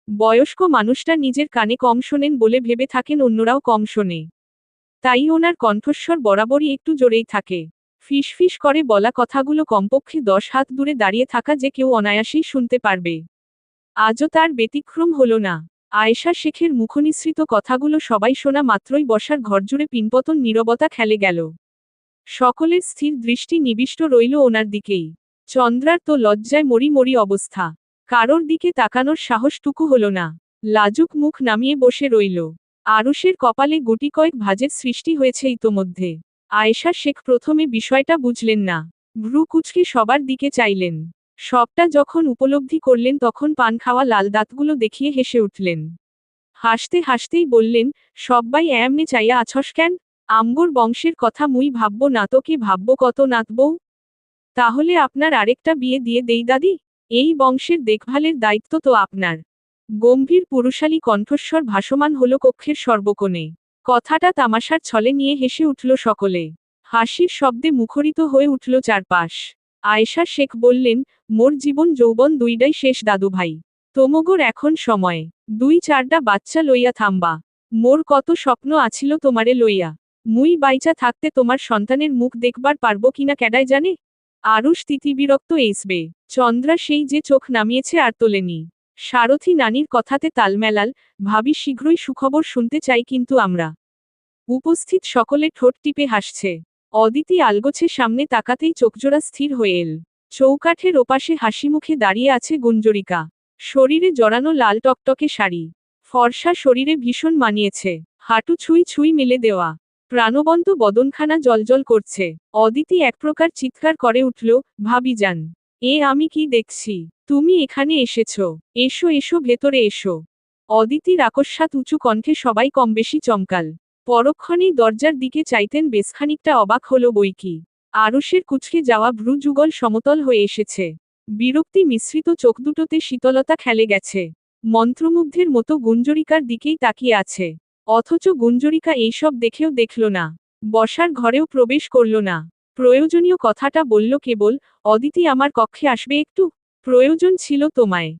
বয়স্ক মানুষটা নিজের কানে কম শোনেন বলে ভেবে থাকেন অন্যরাও কম শোনে। তাই ওনার কণ্ঠস্বর বরাবরই একটু জোরেই থাকে। ফিসফিস করে বলা কথাগুলো কমপক্ষে 10 হাত দূরে দাঁড়িয়ে থাকা যে কেউ অনায়াসেই শুনতে পারবে। আজও তার ব্যতিক্রম হলো না। আয়েশা শেখের মুখনিসৃত কথাগুলো সবাই শোনা মাত্রই বসার ঘরজুড়ে পিনপতন নীরবতা খেলে গেল। সকলের স্থির দৃষ্টি নিবিষ্ট রইল ওনার দিকেই। চন্দ্রার তো লজ্জায় মরি মরি অবস্থা। কারোর দিকে তাকানোর সাহসটুকু হলো না। লাজুক মুখ নামিয়ে বসে রইল। আরুষের কপালে গুটি কয়েক ভাঁজের সৃষ্টি হয়েছে ইতোমধ্যে। আয়েশা শেখ প্রথমে বিষয়টা বুঝলেন না। ভ্রু কুঁচকে সবার দিকে চাইলেন। সবটা যখন উপলব্ধি করলেন তখন পান খাওয়া লাল দাঁতগুলো দেখিয়ে হেসে উঠলেন। হাসতে হাসতেই বললেন, সব্বাই এমনে চাইয়া আছস কেন? আমগোর বংশের কথা মুই ভাববো না তো কে ভাববো কত নাতবউ? তাহলে আপনার আরেকটা বিয়ে দিয়ে দেই দাদি? এই বংশের দেখভালের দায়িত্ব তো আপনার। গম্ভীর পুরুষালী কণ্ঠস্বর ভাসমান হল কক্ষের সর্বকোণে। কথাটা তামাশার ছলে নিয়ে হেসে উঠল সকলে। হাসির শব্দে মুখরিত হয়ে উঠল চারপাশ। আয়েশা শেখ বললেন, মোর জীবন যৌবন দুইটাই শেষ দাদুভাই। তোমগোর এখন সময় 2-4টা বাচ্চা লইয়া থামবা। মোর কত স্বপ্ন আছিল তোমারে লইয়া। মুই বাইচা থাকতে তোমার সন্তানের মুখ দেখবার পারবো কিনা কেডাই জানে? আরুষ তিতিবিরক্ত এইসবে। চন্দ্রা সেই যে চোখ নামিয়েছে আর তোলেনি। সারথি নানির কথাতে তালমেলাল, ভাবি শীঘ্রই সুখবর শুনতে চাই কিন্তু আমরা। উপস্থিত সকলে ঠোঁট টিপে হাসছে। অদিতি আলগোছে সামনে তাকাতেই চোখজোড়া স্থির হয়ে এল। চৌকাঠের ওপাশে হাসিমুখে দাঁড়িয়ে আছে গুঞ্জরিকা। শরীরে জড়ানো লাল টকটকে শাড়ি। ফর্সা শরীরে ভীষণ মানিয়েছে। হাঁটু ছুঁই ছুঁই মেলে দেওয়া। প্রাণবন্ত বদনখানা জলজল করছে। অদিতি এক প্রকার চিৎকার করে উঠল, ভাবিজান, এ আমি কি দেখছি? তুমি এখানে এসেছ? এসো এসো ভেতরে এসো। অদিতির আকস্মাৎ উঁচু কণ্ঠে সবাই কমবেশি চমকাল। পরক্ষণেই দরজার দিকে চাইতেন বেশ খানিকটা অবাক হলো বইকি। আরুষের কুঁচকে যাওয়া ভ্রু যুগল সমতল হয়ে এসেছে। বিরক্তি মিশ্রিত চোখ দুটোতে শীতলতা খেলে গেছে। মন্ত্রমুগ্ধের মতো গুঞ্জরিকার দিকেই তাকিয়ে আছে। অথচ গুঞ্জরিকা এইসব দেখেও দেখল না। বসার ঘরেও প্রবেশ করল না। প্রয়োজনীয় কথাটা বলল কেবল, অদিতি আমার কক্ষে আসবে একটু? প্রয়োজন ছিল তোমায়।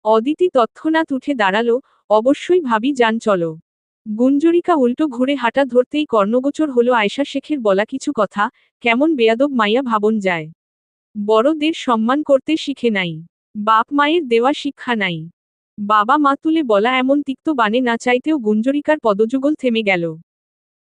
অদিতি তৎক্ষণাৎ উঠে দাঁড়ালো, অবশ্যই ভাবি যান চলো। গুঞ্জরিকা উল্টো ঘুরে হাঁটা ধরতেই কর্ণগোচর হলো আয়েশা শেখের বলা কিছু কথা, কেমন বেয়াদব মাইয়া ভাবন যায়। বড়দের সম্মান করতে শিখে নাই। বাপ মায়ের দেওয়া শিক্ষা নাই। বাবা মা তুলে বলা এমন তিক্ত বানে না চাইতেও গুঞ্জরিকার পদযুগল থেমে গেল।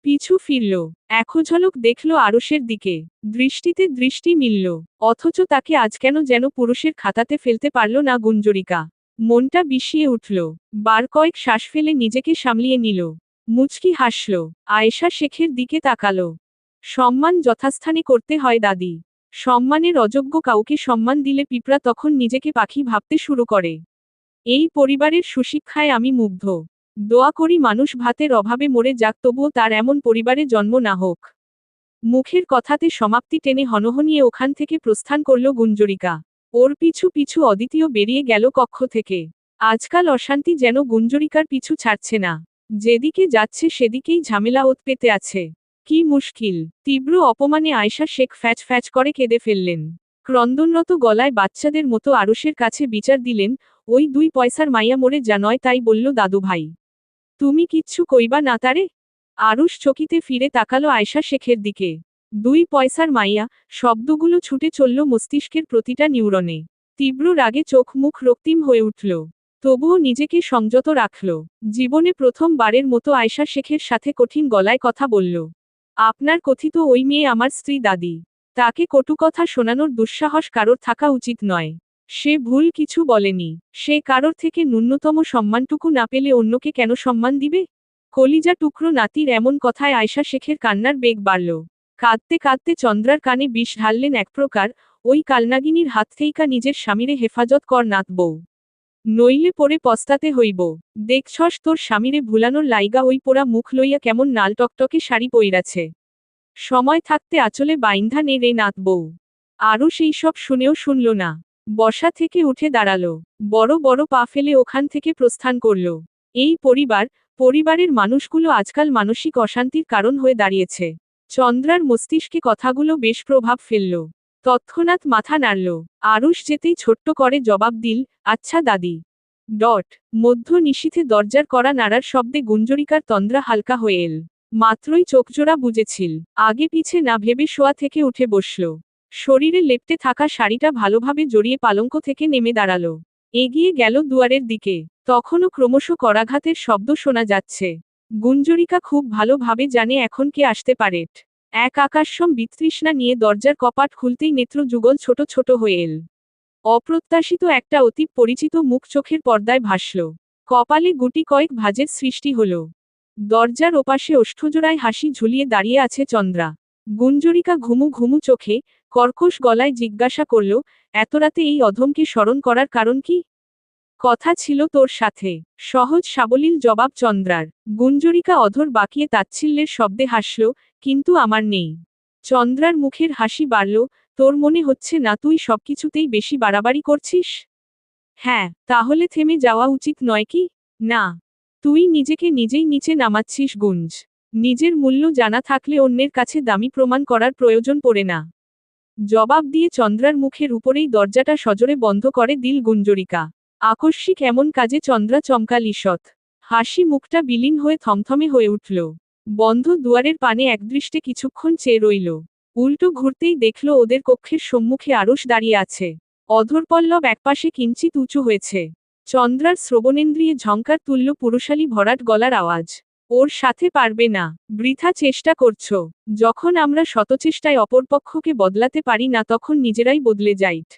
পিছু ফিরল। একঝলক দেখল আরুষের দিকে। দৃষ্টিতে দৃষ্টি মিলল। অথচ তাকে আজ কেন যেন পুরুষের খাতাতে ফেলতে পারল না গুঞ্জরিকা। মনটা বিষিয়ে উঠল। বার কয়েক শ্বাস ফেলে নিজেকে সামলিয়ে নিল। মুচকি হাসল। আয়েশা শেখের দিকে তাকালো। সম্মান যথাস্থানে করতে হয় দাদি। সম্মানের অযোগ্য কাউকে সম্মান দিলে পিঁপড়া তখন নিজেকে পাখি ভাবতে শুরু করে। এই পরিবারের সুশিক্ষায় আমি মুগ্ধ। দোয়া করি মানুষ ভাতের অভাবে মরে যাক, তবুও তার এমন পরিবারে জন্ম না হোক। মুখের কথাতে সমাপ্তি টেনে হনহনিয়ে ওখান থেকে প্রস্থান করল গুঞ্জরিকা। ওর পিছু পিছু অদিতিও বেরিয়ে গেল কক্ষ থেকে। আজকাল অশান্তি যেন গুঞ্জরিকার পিছু ছাড়ছে না। যেদিকে যাচ্ছে সেদিকেই ঝামেলা ওত পেতে আছে। কি মুশকিল! তীব্র অপমানে আয়েশা শেখ ফ্যাচ ফ্যাচ করে কেঁদে ফেললেন। ক্রন্দনরত গলায় বাচ্চাদের মতো আরুষের কাছে বিচার দিলেন, ওই 2 পয়সার মাইয়া মরে যা নয় তাই বলল দাদুভাই। তুমি কিচ্ছু কইবা না তারে? আরুষ চকিতে ফিরে তাকালো আয়েশা শেখের দিকে। 2 পয়সার মাইয়া, শব্দগুলো ছুটে চলল মস্তিষ্কের প্রতিটা নিউরনে। তীব্র রাগে চোখ মুখ রক্তিম হয়ে উঠল। তবুও নিজেকে সংযত রাখল। জীবনে প্রথমবারের মতো আয়েশা শেখের সাথে কঠিন গলায় কথা বলল। আপনার কথিত ওই মেয়ে আমার স্ত্রী দাদি। তাকে কটু কথা শোনানোর দুঃসাহস কারোর থাকা উচিত নয়। সে ভুল কিছু বলেনি। সে কারোর থেকে ন্যূনতম সম্মানটুকু না পেলে অন্যকে কেন সম্মান দিবে? কলিজা টুকরো নাতির এমন কথায় আয়েশা শেখের কান্নার বেগ বাড়ল। কাঁদতে কাঁদতে চন্দ্রার কানে বিষ ঢাললেন এক প্রকার, ওই কালনাগিনীর হাত থেইকা নিজের স্বামীরে হেফাজত কর নাত বউ। নইলে পরে পস্তাতে হইব। দেখছস তোর স্বামীরে ভুলানোর লাইগা ওই পোড়া মুখ লইয়া কেমন নাল টকটকে শাড়ি পইরাছে। সময় থাকতে আঁচলে বাইন্ধা নে রে নাত বউ। আরও সেই সব শুনেও শুনল না। বসা থেকে উঠে দাঁড়ালো। বড় বড় পা ফেলে ওখান থেকে প্রস্থান করল। এই পরিবারের মানুষগুলো আজকাল মানসিক অশান্তির কারণ হয়ে দাঁড়িয়েছে। চন্দ্রার মস্তিষ্কে কথাগুলো বেশ প্রভাব ফেলল। তৎক্ষণাৎ মাথা নাড়ল। আরুষ যেতেই ছোট্ট করে জবাব দিল, আচ্ছা দাদি। মধ্য নিশীথে দরজার কড়া নাড়ার শব্দে গুঞ্জরিকার তন্দ্রা হালকা হয়ে এল। মাত্রই চোখজোড়া বুজেছিল। আগে পিছে না ভেবে শোয়া থেকে উঠে বসল। শরীরে লেপ্টে থাকা শাড়িটা ভালোভাবে জড়িয়ে পালঙ্ক থেকে নেমে দাঁড়ালো। এগিয়ে গেল দুয়ারের দিকে। তখনও ক্রমশ করাঘাতের শব্দ শোনা যাচ্ছে। গুঞ্জরিকা খুব ভালোভাবে জানে এখন কে আসতে পারে। এক আকাশসম বিতৃষ্ণা নিয়ে দরজার কপাট খুলতেই নেত্র যুগল ছোট ছোট হয়ে এল। অপ্রত্যাশিত একটা অতি পরিচিত মুখ চোখের পর্দায় ভাসল। কপালে গুটি কয়েক ভাঁজের সৃষ্টি হল। দরজার ওপাশে ওষ্ঠজোড়ায় হাসি ঝুলিয়ে দাঁড়িয়ে আছে চন্দ্রা। গুঞ্জরিকা ঘুমু ঘুমু চোখে, কর্কশ গলায় জিজ্ঞাসা করল, এত রাতে এই অধমকে স্মরণ করার কারণ কি? কথা ছিল তোর সাথে। সহজ সাবলীল জবাব চন্দ্রার। গুঞ্জরিকা অধর বাঁকিয়ে তাচ্ছিল্যের শব্দে হাসল, কিন্তু আমার নেই। চন্দ্রার মুখের হাসি বাড়ল, তোর মনে হচ্ছে না তুই সবকিছুতেই বেশি বাড়াবাড়ি করছিস? হ্যাঁ, তাহলে থেমে যাওয়া উচিত নয় কি? না, তুই নিজেকে নিজেই নিচে নামাচ্ছিস গুঞ্জ। নিজের মূল্য জানা থাকলে অন্যের কাছে দামি প্রমাণ করার প্রয়োজন পড়ে না। জবাব দিয়ে চন্দ্রার মুখের উপরেই দরজাটা সজোরে বন্ধ করে দিল গুঞ্জরিকা। আকস্মিক এমন কাজে চন্দ্রা চমকাল ঈষৎ। হাসি মুখটা বিলীন হয়ে থমথমে হয়ে উঠল। বন্ধ দুয়ারের পানে একদৃষ্টে কিছুক্ষণ চেয়ে রইল। উল্টো ঘুরতেই দেখল ওদের কক্ষের সম্মুখে আরশ দাঁড়িয়ে আছে। অধরপল্লব একপাশে কিঞ্চিত উঁচু হয়েছে। চন্দ্রার শ্রবণেন্দ্রিয়ে ঝংকার তুল্য পুরুষালী ভরাট গলার আওয়াজ। ওর সাথে পারবে না, বৃথা চেষ্টা করছো। যখন আমরা শতচেষ্টায় অপরপক্ষকে বদলাতে পারি না তখন নিজেরাই বদলে যাইট।